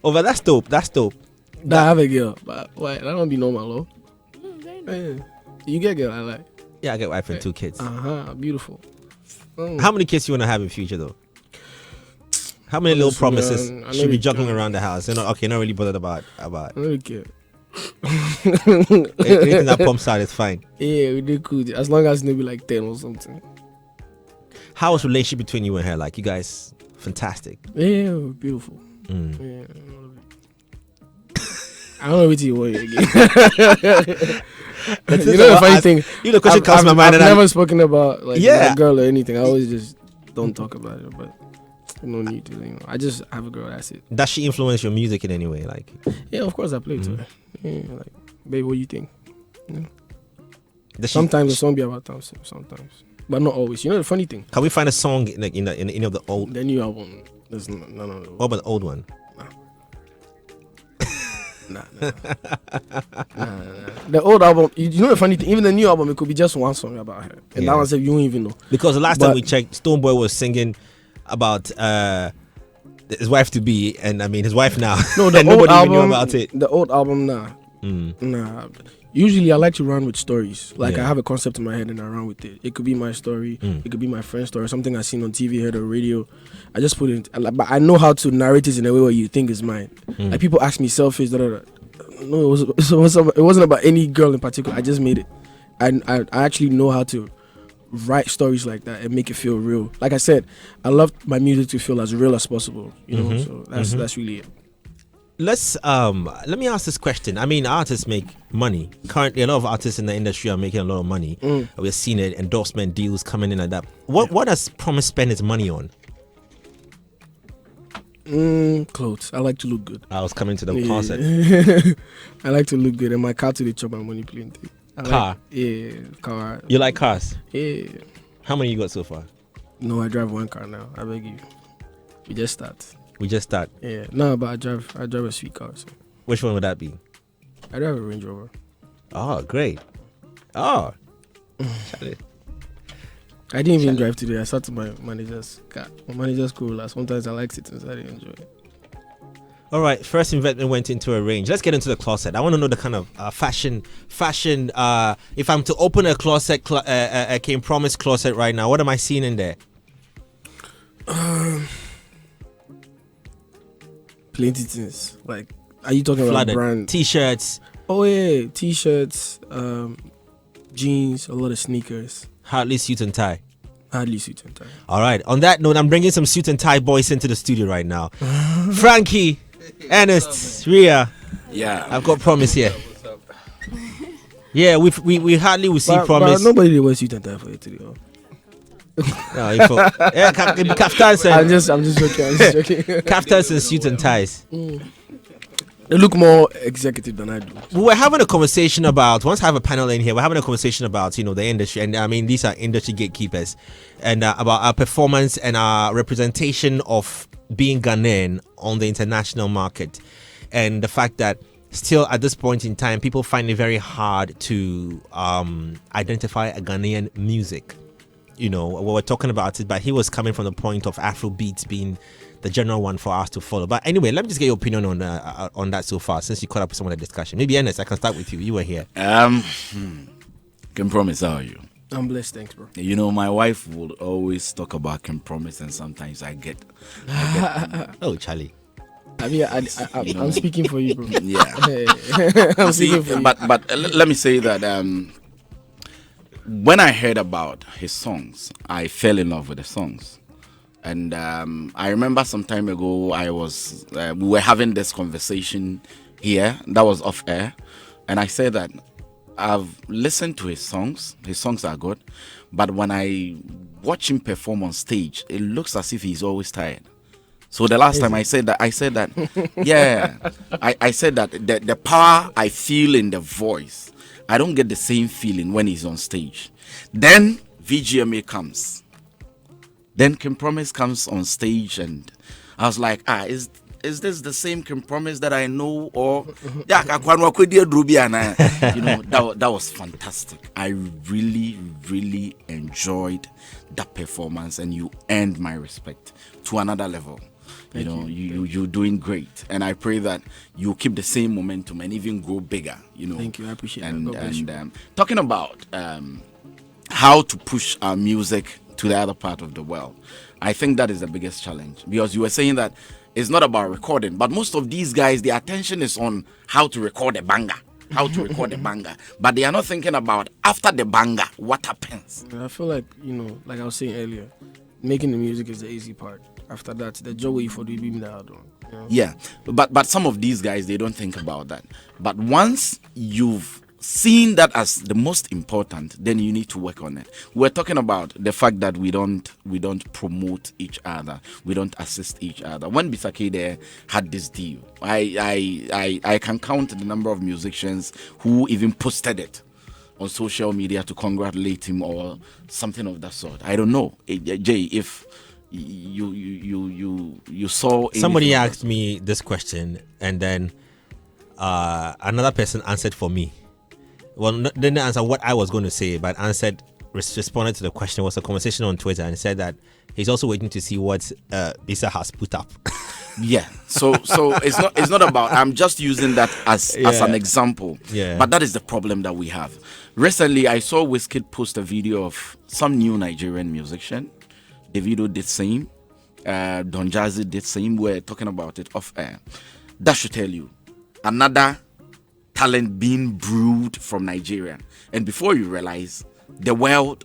Oh, but that's dope. That's dope. That I have a girl, but why? That don't be normal, though. Very nice. You get girl, I like. Yeah, I get wife and 2 kids. Beautiful. How many kids you wanna have in future though? How many little promises I know should be you juggling can. around the house? You know, okay, not really bothered about I don't really care. anything that pumps out is fine. Yeah, we did cool. As long as maybe like 10 or something. How was the relationship between you and her? Like you guys, fantastic. Yeah, beautiful. Mm. Yeah, I don't know what you want again. You know the funny thing. You know, the question comes to my mind. I've never spoken about like Yeah. my girl or anything. I always just don't talk about it. But no need to. You know, I just have a girl. That's it. Does she influence your music in any way? Like, Yeah, of course I play to her. Yeah, like, babe, what do you think? does she, Sometimes the song be about time, sometimes, but not always. You know the funny thing. can we find a song in any of the old? The new album, there's none of those. What about the old one? Nah. The old album, you know the funny thing. Even the new album, it could be just one song about her, and Yeah. that one said you don't even know. Because the last time But- we checked, Stoneboy was singing about his wife to be, and I mean his wife now. No, the and old nobody album, even knew about it. The old album, nah. Usually I like to run with stories. Like Yeah. I have a concept in my head and I run with it. It could be my story. It could be my friend's story. Something I seen on TV, heard on radio. I just put it. But I know how to narrate it in a way where you think is mine. Like people ask me selfish. No, it wasn't about any girl in particular. I just made it. I actually know how to write stories like that and make it feel real. Like I said, I love my music to feel as real as possible. You know, so that's really it. Let me ask this question. I mean, artists make money. Currently, a lot of artists in the industry are making a lot of money. We're seeing it, endorsement deals coming in like that. What does Promise spend his money on? Clothes. I like to look good. I was coming to the concert. I like to look good, and my car to the chop my money plenty. Car? Car. You like cars? Yeah. How many you got so far? No, I drive one car now. I beg you. We just start. We just start. Yeah. No, but I drive a sweet car. So. Which one would that be? I drive a Range Rover. Oh, great. Oh. Charlie. I didn't even drive today. I sat in my manager's car. My manager's cooler. Sometimes I like sitting inside and enjoy it. All right. First investment went into a range. Let's get into the closet. I want to know the kind of fashion. If I'm to open a closet, a King Promise closet right now, what am I seeing in there? Plenty things. Like, are you talking Flooded. about brand? T-shirts. Oh yeah, t-shirts, jeans, a lot of sneakers. Hardly suit and tie. Hardly suit and tie. All right. On that note, I'm bringing some suit and tie boys into the studio right now. Frankie, Ernest, Ria. Yeah, I've got Promise here. Yeah, we hardly will see Promise. But nobody wears suit and tie for you today. Oh. No, yeah, kaftans I'm and just joking. I'm just joking. kaftans and suit and ties. They look more executive than I do. We're having a conversation about, once I have a panel in here, we're having a conversation about, the industry. And I mean, these are industry gatekeepers. And about our performance and our representation of being Ghanaian on the international market. And the fact that still at this point in time, people find it very hard to identify a Ghanaian music. We're talking about it, but he was coming from the point of Afro beats being the general one for us to follow. But anyway, let me just get your opinion on that so far, since you caught up with some of the discussion. Maybe Ernest, I can start with you. You were here. Can Promise, how are you? I'm blessed, thanks, bro. My wife would always talk about Can Promise, and sometimes I get Oh, Charlie. I mean, I'm speaking for you, bro. yeah. I'm See, speaking for you. but let me say that when I heard about his songs, I fell in love with the songs. And I remember some time ago, we were having this conversation here that was off air, and I said that I've listened to his songs. His songs are good, but when I watch him perform on stage, it looks as if he's always tired. So the last time I said that, yeah, I said that the power I feel in the voice, I don't get the same feeling when he's on stage. Then VGMA comes. Then King Promise comes on stage, and I was like, is this the same Promise that I know? Or you know, that was fantastic. I really, really enjoyed that performance, and you earned my respect to another level. You're doing great, and I pray that you keep the same momentum and even grow bigger. Thank you. I appreciate that. And talking about how to push our music to the other part of the world, I think that is the biggest challenge, because you were saying that it's not about recording, but most of these guys, their attention is on how to record a banger, but they are not thinking about after the banger, what happens. I feel like, like I was saying earlier, making the music is the easy part. After that, the job way for the beam that Yeah, but some of these guys, they don't think about that. But once you've seen that as the most important, then you need to work on it. We're talking about the fact that we don't promote each other, we don't assist each other. When Bisake there had this deal, I can count the number of musicians who even posted it on social media to congratulate him or something of that sort. I don't know, Jay, if you saw somebody asked me this question, and then another person answered for me. Well, didn't answer what I was going to say, but responded to the question. It was a conversation on Twitter, and said that he's also waiting to see what Bisa has put up. Yeah, so it's not about, I'm just using that as an example. Yeah, but that is the problem that we have. Recently, I saw Wizkid post a video of some new Nigerian musician. Davido did same. Don Jazzy did same. We're talking about it off air. That should tell you another talent being brewed from Nigeria. And before you realize, the world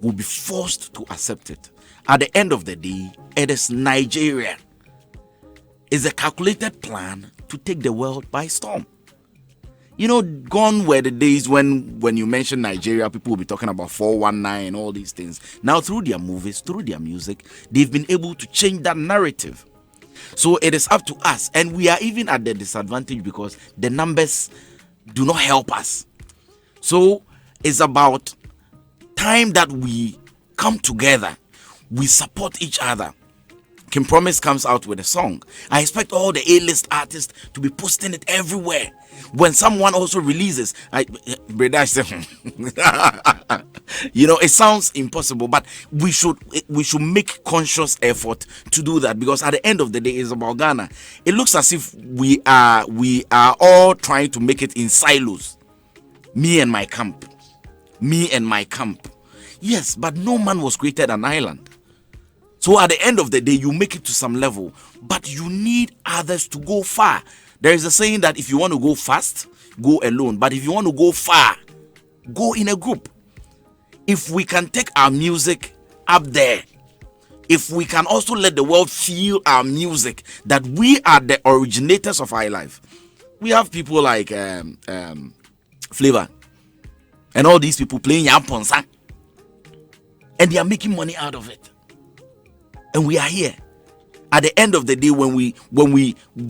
will be forced to accept it. At the end of the day, it is Nigeria. It's a calculated plan to take the world by storm. Gone were the days when you mention Nigeria, people will be talking about 419 and all these things. Now, through their movies, through their music, they've been able to change that narrative. So it is up to us, and we are even at the disadvantage because the numbers do not help us. So it's about time that we come together, we support each other. Kim Promise comes out with a song. I expect all the A-list artists to be posting it everywhere. When someone also releases, it sounds impossible, but we should make conscious effort to do that, because at the end of the day, it's about Ghana. It looks as if we are all trying to make it in silos. Me and my camp. Yes, but no man was created an island. So at the end of the day, you make it to some level, but you need others to go far. There is a saying that if you want to go fast, go alone. But if you want to go far, go in a group. If we can take our music up there, if we can also let the world feel our music, that we are the originators of our life. We have people like Flavor and all these people playing Yamponsa, and they are making money out of it. And we are here. At the end of the day, when we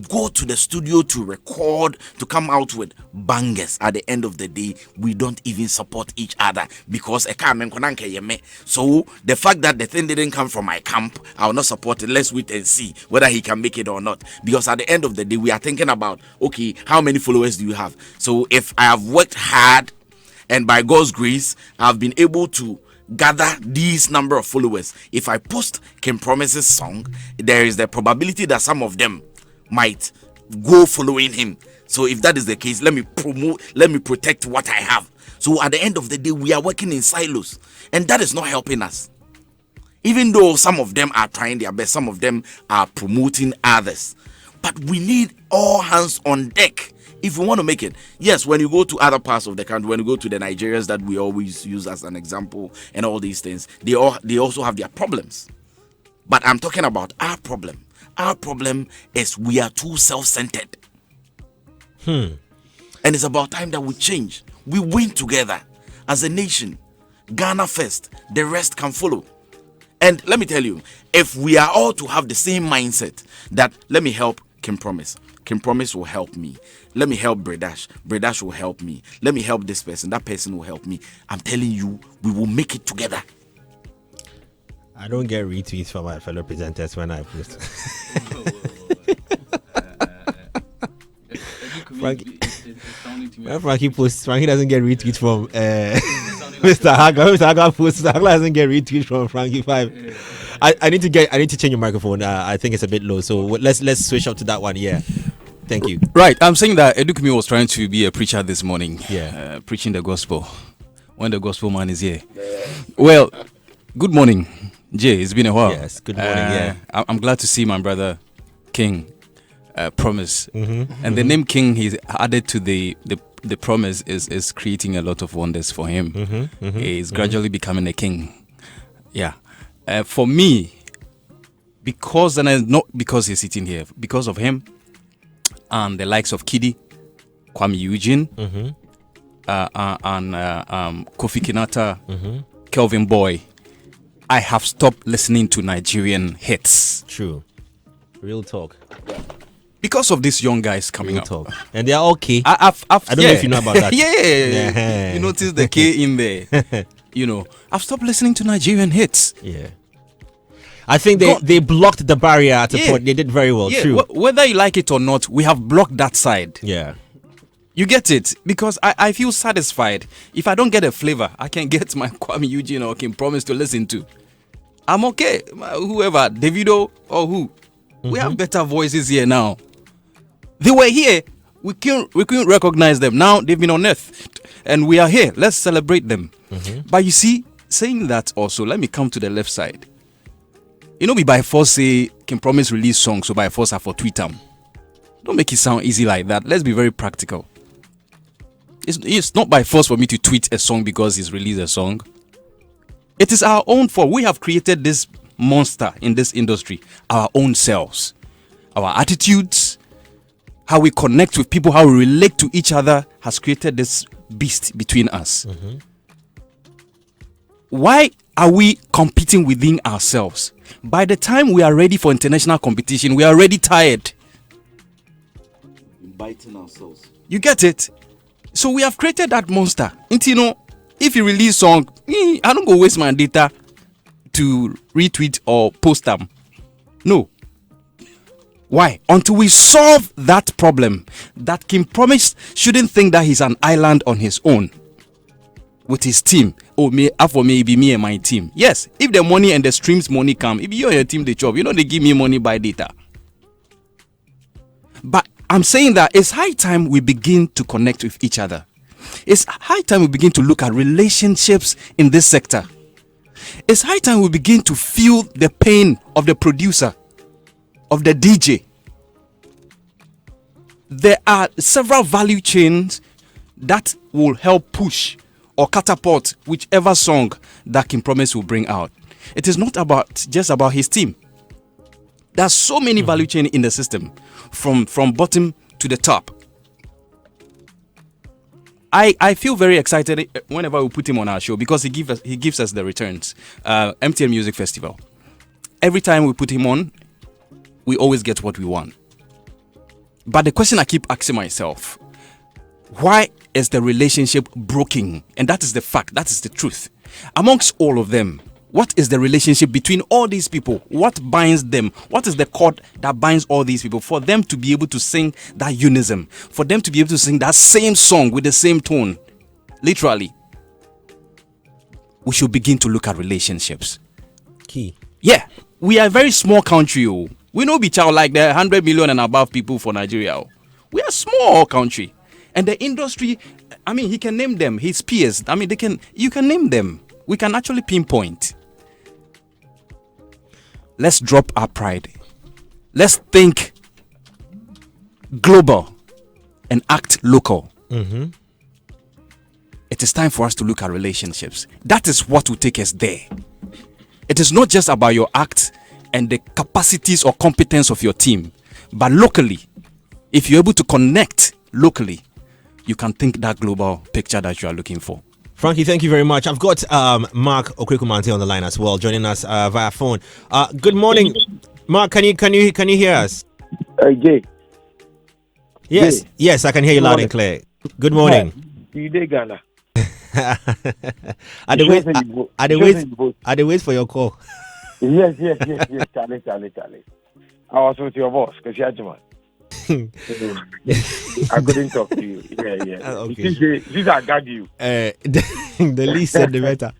go to the studio to record, to come out with bangers, at the end of the day, we don't even support each other, because so the fact that the thing didn't come from my camp, I will not support it. Let's wait and see whether he can make it or not. Because at the end of the day, we are thinking about, okay, how many followers do you have? So if I have worked hard, and by God's grace, I've been able to gather these number of followers, if I post Kim Promise's song, there is the probability that some of them might go following him. So if that is the case, let me protect what I have. So at the end of the day, we are working in silos, and that is not helping us. Even though some of them are trying their best, some of them are promoting others, but we need all hands on deck if we want to make it. Yes, when you go to other parts of the country, when you go to the Nigerians that we always use as an example and all these things, they also have their problems. But I'm talking about our problem. Our problem is we are too self-centered. And it's about time that we change. We win together as a nation. Ghana first, the rest can follow. And let me tell you, if we are all to have the same mindset that let me help Kim Promise, Kim Promise will help me. Let me help Bredash. Bredash will help me. Let me help this person. That person will help me. I'm telling you, we will make it together. I don't get retweets from my fellow presenters when I post. Frankie, when Frankie posts, Frankie doesn't get retweets from Mr. Haga. Mr. Haga posts, Mr. Haga doesn't get retweets from Frankie 5. I need to change your microphone. I think it's a bit low, so let's switch up to that one. Yeah, thank you. Right, I'm saying that Edukumi was trying to be a preacher this morning. Yeah, preaching the gospel when the gospel man is here. Well, good morning, Jay. It's been a while. Yes, good morning. Yeah, I'm glad to see my brother King. Promise, and the name King he's added to the promise is creating a lot of wonders for him. He's gradually becoming a king. Yeah, for me, and not because he's sitting here, because of him and the likes of Kidi, Kwame Eugene, and Kofi Kinata, Kelvin Boy, I have stopped listening to Nigerian hits. True, real talk. Because of these young guys coming up. Talk. And they are okay. I don't know if you know about that. Yeah. You notice the K in there. I've stopped listening to Nigerian hits. Yeah. I think they blocked the barrier at a point. They did very well. True. Whether you like it or not, we have blocked that side. Yeah. You get it? Because I feel satisfied. If I don't get a flavor, I can get my Kwame Eugene or King Promise to listen to. I'm okay. Whoever, Davido or who. We have better voices here now. They were here. We couldn't recognize them. Now they've been unearthed. And we are here. Let's celebrate them. But you see, saying that also, let me come to the left side. We by force say, can promise release songs, so by force have for tweet them. Don't make it sound easy like that. Let's be very practical. It's not by force for me to tweet a song because he's released a song. It is our own fault. We have created this monster in this industry, our own selves, our attitudes, how we connect with people, how we relate to each other has created this beast between us. Why are we competing within ourselves? By the time we are ready for international competition, we are already tired. Biting ourselves. You get it? So we have created that monster. And if you release song, I don't go waste my data to retweet or post them. No. Why? Until we solve that problem, that King Promise shouldn't think that he's an island on his own with his team. Oh, for me, it be me and my team. Yes, if the money and the streams money come, if you and your team they chop, they give me money by data. But I'm saying that it's high time we begin to connect with each other. It's high time we begin to look at relationships in this sector. It's high time we begin to feel the pain of the producer, of the DJ. There are several value chains that will help push or catapult whichever song that King Promise will bring out. It is not just about his team. There's so many value chains in the system, from bottom to the top. I feel very excited whenever we put him on our show because he gives us the returns. MTN Music Festival. Every time we put him on, we always get what we want. But the question I keep asking myself, why is the relationship broken? And that is the fact, that is the truth. Amongst all of them, what is the relationship between all these people? What binds them? What is the cord that binds all these people for them to be able to sing that unison? For them to be able to sing that same song with the same tone? Literally. We should begin to look at relationships. Key. Yeah. We are a very small country. We know be child like the 100 million and above people for Nigeria. We are a small country. And the industry, he can name them. His peers, you can name them. We can actually pinpoint. Let's drop our pride. Let's think global and act local. It is time for us to look at relationships. That is what will take us there. It is not just about your act and the capacities or competence of your team, but locally. If you're able to connect locally, you can think that global picture that you are looking for. Frankie, thank you very much. I've got Mark Okwekumante on the line as well, joining us via phone. Good morning, Mark. Can you hear us? Jay. Yes, I can hear you loud and clear. Good morning. You dey Ghana? I wait for your call. Yes, Charlie. I was with your boss, because you're German. I couldn't talk to you. Yeah. Okay. This I got you. The least said the better.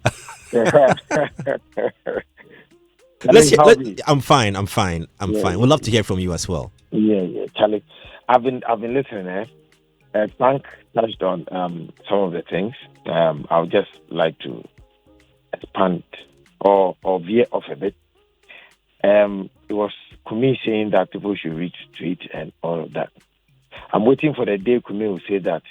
I'm fine. I'm fine. We'd love to hear from you as well. Yeah, Charlie. I've been listening. Frank touched on some of the things. I would just like to expand or veer off a bit. It was Kumi saying that people should retweet and all of that. I'm waiting for the day Kumi will say that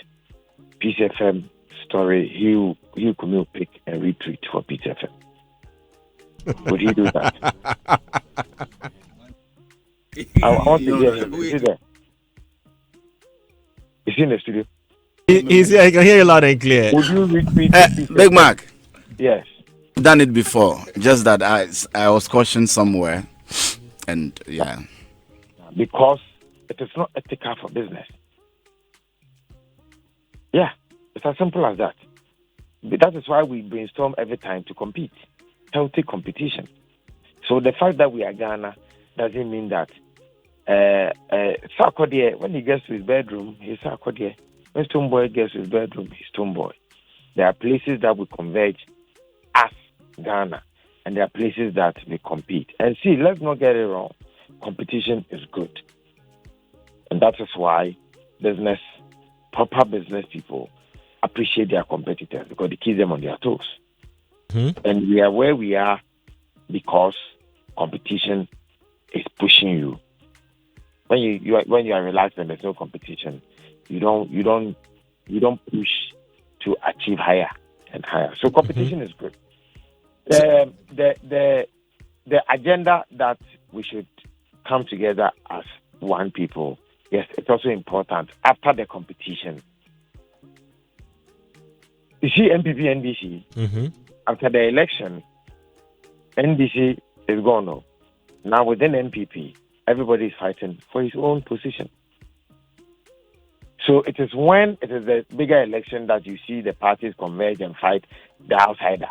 Peace FM story, he Kumi will pick and retweet for Peace FM. Would he do that? I want to hear him. Is he there? Is he in the studio? He's here. I can hear you loud and clear. Would you retweet Big Mac, Yes. done it before. Just that I was cautioned somewhere, and yeah. Because it is not ethical for business. Yeah, it's as simple as that. But that is why we brainstorm every time to compete. Healthy competition. So the fact that we are Ghana doesn't mean that Sarkodie, when he gets to his bedroom, he's Sarkodie. When Stoneboy gets to his bedroom, he's Stoneboy. There are places that we converge as Ghana, and there are places that we compete. And see, let's not get it wrong. Competition is good. And that is why proper business people appreciate their competitors, because it keeps them on their toes. Mm-hmm. And we are where we are because competition is pushing you. When you are relaxed and there's no competition, you don't push to achieve higher and higher. So competition is good. The agenda that we should come together as one people, yes, it's also important after the competition. You see MPP, NDC, Mm-hmm. after the election, NDC is gone now. Now within NPP, everybody is fighting for his own position. So it is when it is the bigger election that you see the parties converge and fight the outsider.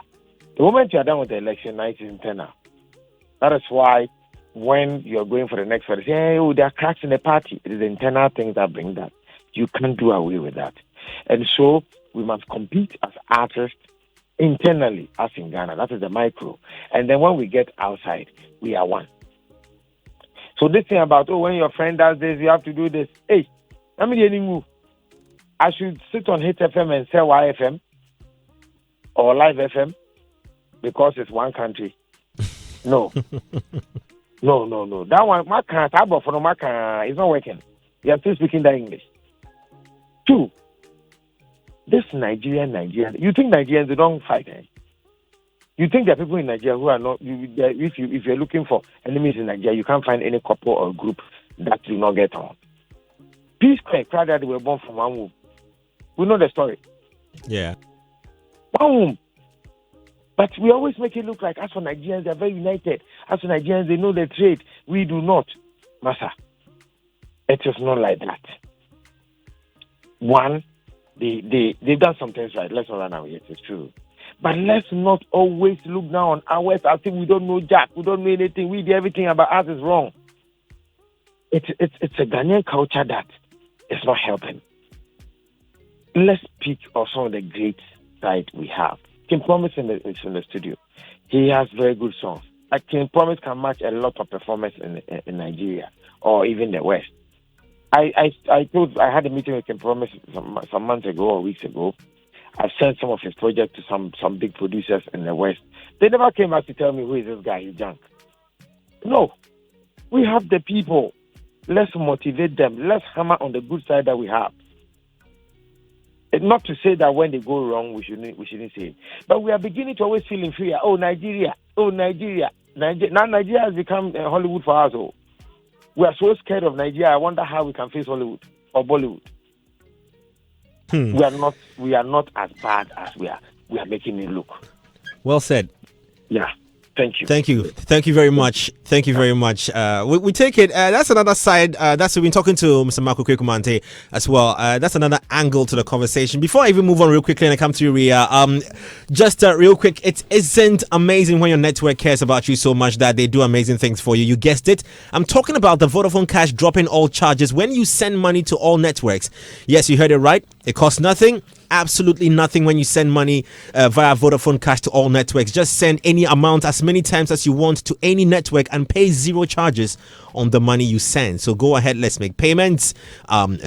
The moment you are done with the election, now it is internal. That is why when you are going for the next fight, they say, hey, there are cracks in the party. It is the internal things that bring that. You can't do away with that. And so we must compete as artists internally, as in Ghana. That is the micro. And then when we get outside, we are one. So this thing about, when your friend does this, you have to do this. Hey, let me get move. I should sit on Hit FM and sell YFM or Live FM because it's one country. No. No. That one, my can't, it's not working. You are still speaking that English. Two, this Nigerian, you think Nigerians, they don't fight, eh? You think there are people in Nigeria who are not, if you're looking for enemies in Nigeria, you can't find any couple or group that do not get on. Peace Corps, proud that they were born from one womb. We know the story. Yeah. One womb. But we always make it look like, as for Nigerians, they're very united. As for Nigerians, they know the trade. We do not. Massa, it is not like that. One, they've done some things right. Let's not run away. It is true. But let's not always look down on ours as if we don't know jack. We don't know anything. We do everything about us is wrong. It's a Ghanaian culture that is not helping. Let's speak of some of the great side we have. King Promise is in the studio. He has very good songs. Like King Promise can match a lot of performers in Nigeria or even the West. I had a meeting with King Promise some months ago or weeks ago. I sent some of his projects to some big producers in the West. They never came back to tell me, who is this guy? He's junk. No. We have the people. Let's motivate them. Let's hammer on the good side that we have. It's not to say that when they go wrong, we shouldn't say it. But we are beginning to always feel inferior. Oh, Nigeria. Now Nigeria has become Hollywood for us. Oh. We are so scared of Nigeria. I wonder how we can face Hollywood or Bollywood. We are not as bad as we are making it look. Well said. Yeah. Thank you. Thank you very much. Thank you very much. We take it. That's another side. That's we've been talking to Mr. Marco Kwekumante as well. That's another angle to the conversation. Before I even move on real quickly and I come to you, Ria, just real quick, it isn't amazing when your network cares about you so much that they do amazing things for you. You guessed it. I'm talking about the Vodafone Cash dropping all charges when you send money to all networks. Yes, you heard it right. It costs nothing. Absolutely nothing when you send money via Vodafone Cash to all networks. Just send any amount as many times as you want to any network and pay zero charges on the money you send. So go ahead, let's make payments,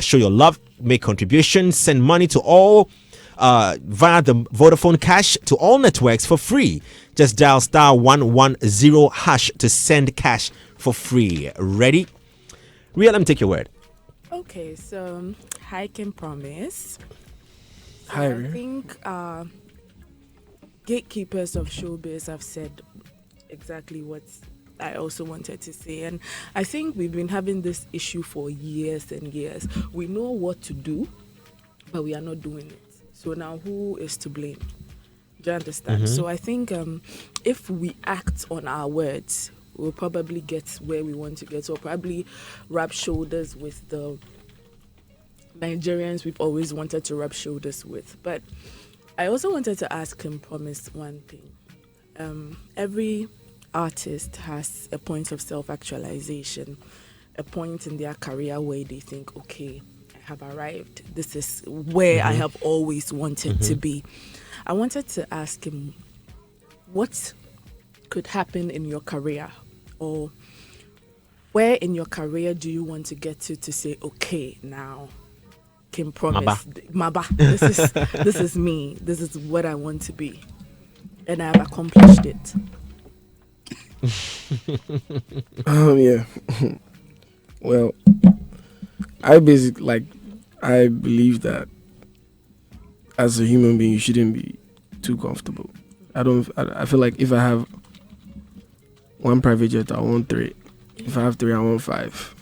show your love, make contributions, send money to all via the Vodafone Cash to all networks for free. Just dial *110# to send cash for free. Ready? Ria, let me take your word. Okay, so I can promise. So Hi, I Ria. think gatekeepers of showbiz have said exactly what I also wanted to say. And I think we've been having this issue for years and years. We know what to do, but we are not doing it. So now who is to blame? Do you understand? So I think if we act on our words, we'll probably get where we want to get, or probably rub shoulders with the Nigerians we've always wanted to rub shoulders with. But I also wanted to ask him, Promise, one thing. Every artist has a point of self-actualization, a point in their career where they think, okay, I have arrived. This is where I have always wanted to be. I wanted to ask him, what could happen in your career, or where in your career do you want to get to say, okay, now can promise Maba. This is me. This is what I want to be, and I have accomplished it. Yeah. Well, I believe that as a human being, you shouldn't be too comfortable. I feel like if I have one private jet, I want 3. If I have 3, I want 5.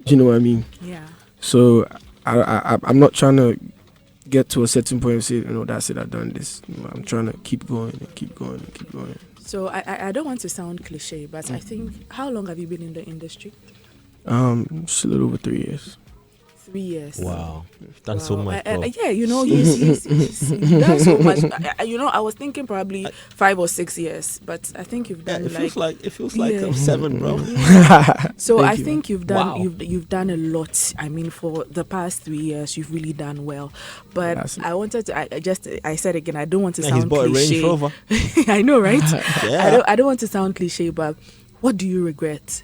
Do you know what I mean? Yeah. So I'm not trying to get to a certain point and say, that's it, I've done this. I'm trying to keep going and keep going and keep going. So I don't want to sound cliche, but I think, how long have you been in the industry? Just a little over 3 years. 3 years. Wow. You've done so much, bro. Yeah, he's done so much. I was thinking probably 5 or 6 years, but I think you've done it feels like 7, bro. So Thank I you. think you've done Wow. you've done a lot. I mean, for the past 3 years, you've really done well. But That's it. I wanted to. I said again, I don't want to Yeah, he's sound bought a Range cliche. Rover. I know, right? Yeah. I don't want to sound cliche, but what do you regret?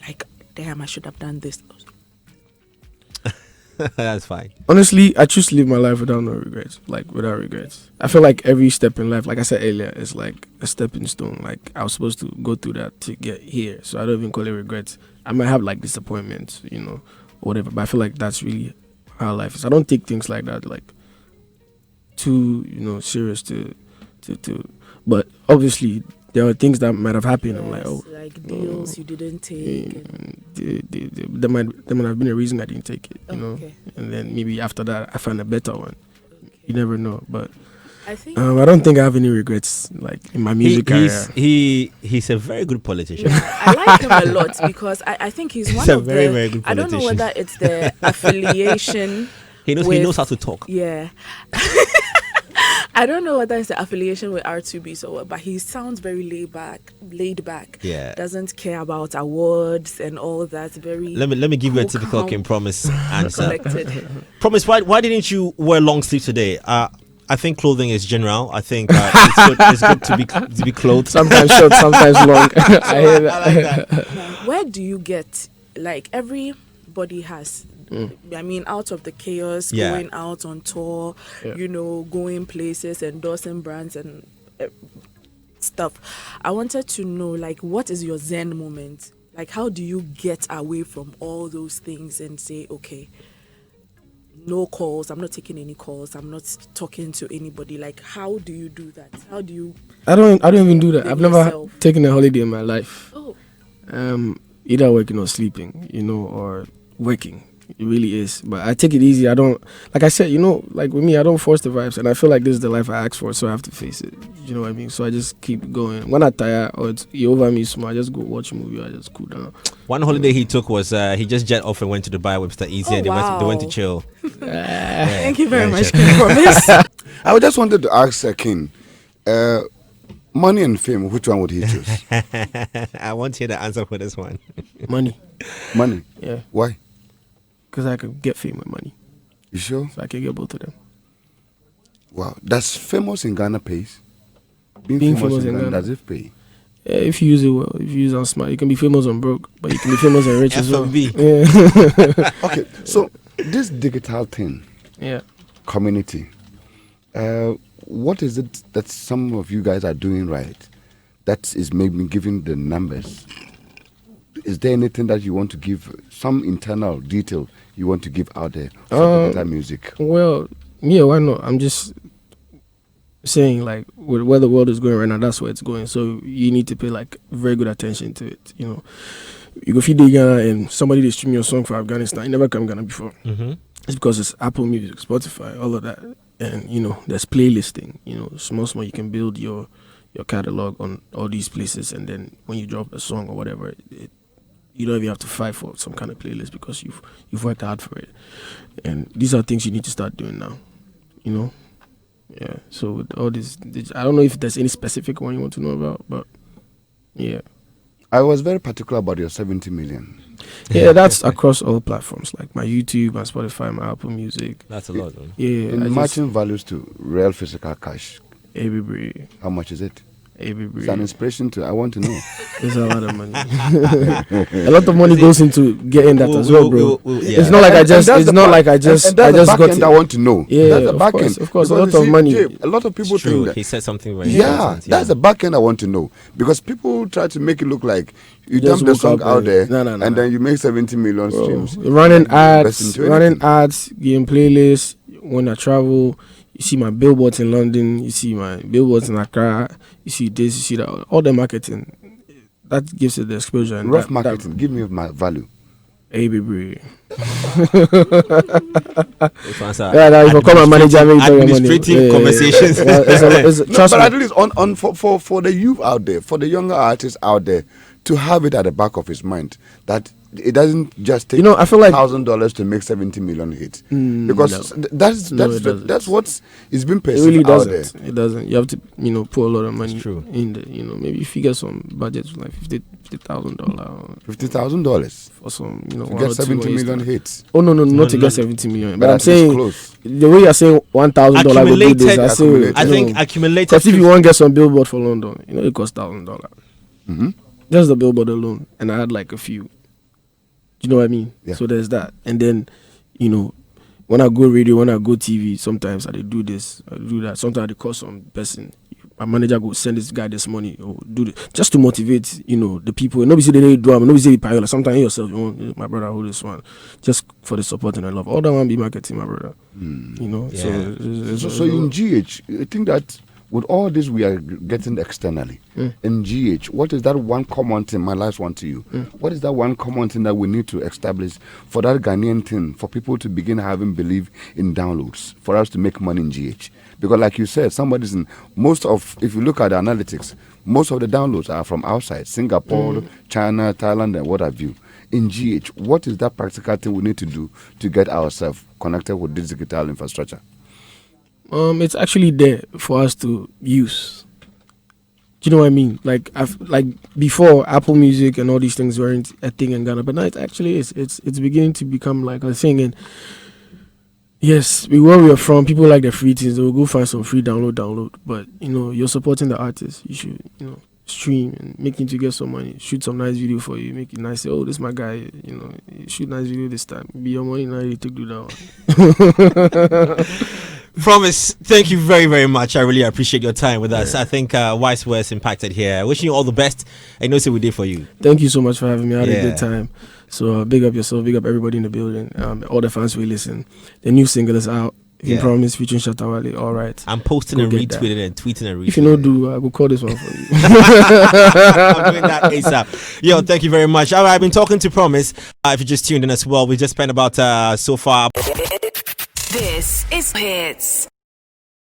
Like, damn, I should have done this. That's fine. Honestly, I choose to live my life without without regrets. I feel like every step in life, like I said earlier, is like a stepping stone. Like I was supposed to go through that to get here. So I don't even call it regrets. I might have like disappointments, or whatever, but I feel like that's really how life is. I don't take things like that like too, serious to but obviously there are things that might have happened. I'm like, Yes, like deals you didn't take. there might have been a reason I didn't take it, Okay. and then maybe after that I find a better one. You never know, but I think. I don't think I have any regrets like in my music career. He's a very good politician. Yeah, I like him a lot because I think he's one He's a of very, the. very good I don't know politician. whether it's the affiliation. He knows with- how to talk. Yeah. I don't know whether it's the affiliation with R2B so what, but he sounds very laid back. Yeah. Doesn't care about awards and all that. Very Let me give you a cool, typical calm, King Promise answer. collected. Promise, why didn't you wear long sleeves today? I think clothing is general. I think it's good to be clothed. Sometimes short, sometimes long. I hear that. I like that. Where do you get, like, everybody has, I mean, out of the chaos, Yeah. going out on tour, Yeah. going places, endorsing brands and stuff. I wanted to know, like, what is your Zen moment? Like, how do you get away from all those things and say, okay, no calls, I'm not taking any calls, I'm not talking to anybody. Like, how do you do that? How do you... I don't even do that. Live I've never yourself. taken a holiday in my life. Oh, Either working or sleeping, or working. It really is. But I take it easy. I don't, like I said, like with me, I don't force the vibes. And I feel like this is the life I asked for, so I have to face it. you know what I mean? So I just keep going. When I tire or it's over me small, I just go watch a movie. I just cool down. One holiday he took was he just jet off and went to Dubai with Mr. Easy, and they went to chill. Thank you very much, King Promise. I just wanted to ask King, money and fame, which one would he choose? I want to hear the answer for this one. Money. Money? Yeah. Why? Because I could get fame with money. You sure? So I can get both of them. Wow. Does famous in Ghana pays? Being famous in Ghana, does it pay? Yeah, if you use it well, if you use it on smart, you can be famous on broke, but you can be famous and rich as well. F&B. Yeah. Okay, so this digital thing, Yeah. community, what is it that some of you guys are doing right that is maybe giving the numbers? Is there anything that you want to give, some internal detail you want to give out there for digital music? Well, yeah, why not? I'm just saying, like, with where the world is going right now, that's where it's going. So you need to pay, like, very good attention to it. You know, you go feed Ghana and somebody they stream your song for Afghanistan. You never come Ghana before. Mm-hmm. It's because it's Apple Music, Spotify, all of that, and you know, there's playlisting. You know, small you can build your catalog on all these places, and then when you drop a song or whatever, you don't even have to fight for some kind of playlist because you've worked hard for it. And these are things you need to start doing now. You know. Yeah, so with all this, I don't know if there's any specific one you want to know about, but yeah. I was very particular about your 70 million. Yeah, that's across all platforms, like my YouTube, my Spotify, my Apple Music. That's a lot, man. Yeah. In matching values to real physical cash, Everybody. how much is it? It's an Everybody. inspiration to, I want to know. There's a lot of money. A lot of money goes into getting that as well, bro. Yeah. It's not like I just. And It's that's not the like I back- just. and that's I the just back got end it. I want to know. Yeah, That's the of back course, end. of course, a Because lot you of money. Jay, a lot of people It's true. think that. He said something very Yeah, important. that's the back end I want to know. Because people try to make it look like you Just dump the woke song up out and- there No. and then you make 70 million Bro, streams. running Invest into anything. ads, getting playlists. When I travel, you see my billboards in London, you see my billboards in Accra, you see this, you see that. All the marketing, that gives it the exposure. And Rough that, marketing, give me my value. baby. If If I call my manager, maybe tell your money. administrative conversations. Trust But me. at least on for the youth out there, for the younger artists out there, to have it at the back of his mind that it doesn't just take You know, I feel like $1,000 to make 70 million hits because no. that's No, it doesn't. that's what is being It perceived really out there. doesn't. It doesn't. You have to, put a lot of money true. in the, maybe if you get some budget like $50,000 $50,000 for some, to one or get two 70 ways million to- hits. Oh no, not to no. get 70 million. But But I'm at least saying close. the way you're saying $1,000 would do this. I say, Accumulated. I think accumulated. because if you want to get some billboard for London, it costs $1,000. Mhm. Just the billboard alone, and I had like a few. Do you know what I mean? Yeah. So there's that, and then, when I go radio, when I go TV, sometimes I do this, I do that. Sometimes I call some person. My manager go send this guy this money or do this just to motivate, the people. Nobody say they do, nobody say piola. Sometimes you yourself, my brother, hold this one, just for the support and the love. All that one be marketing, my brother. Yeah. So in GH, I think that with all this we are getting externally, in GH, what is that one common thing, my last one to you, what is that one common thing that we need to establish for that Ghanaian thing, for people to begin having belief in downloads, for us to make money in GH? Because like you said, if you look at the analytics, most of the downloads are from outside, Singapore, China, Thailand, and what have you. In GH, what is that practical thing we need to do to get ourselves connected with this digital infrastructure? It's actually there for us to use. Do you know what I mean? Like before, Apple Music and all these things weren't a thing in Ghana, but now it actually is. It's beginning to become like a thing. And yes, where we are from, people like the free things. They will go find some free download. But you're supporting the artist. You should stream and making to get some money. Shoot some nice video for you. Make it nice. Say, oh, this is my guy. Shoot nice video this time. Be your money now. You take do that one. Promise, thank you very, very much. I really appreciate your time with us. I think Wise Words impacted here. Wishing you all the best. I know what we did for you. Thank you so much for having me. I had Yeah. a good time. So big up yourself, big up everybody in the building, all the fans who listen. The new single is out. You Yeah. Promise featuring Shatawale. All right. I'm posting Go and get that. retweeting and tweeting and retweeting. If you don't do, I will call this one for you. I'm doing that ASAP. Yo, thank you very much. All right, I've been talking to Promise. If you just tuned in as well, we just spent about so far. This is Hits.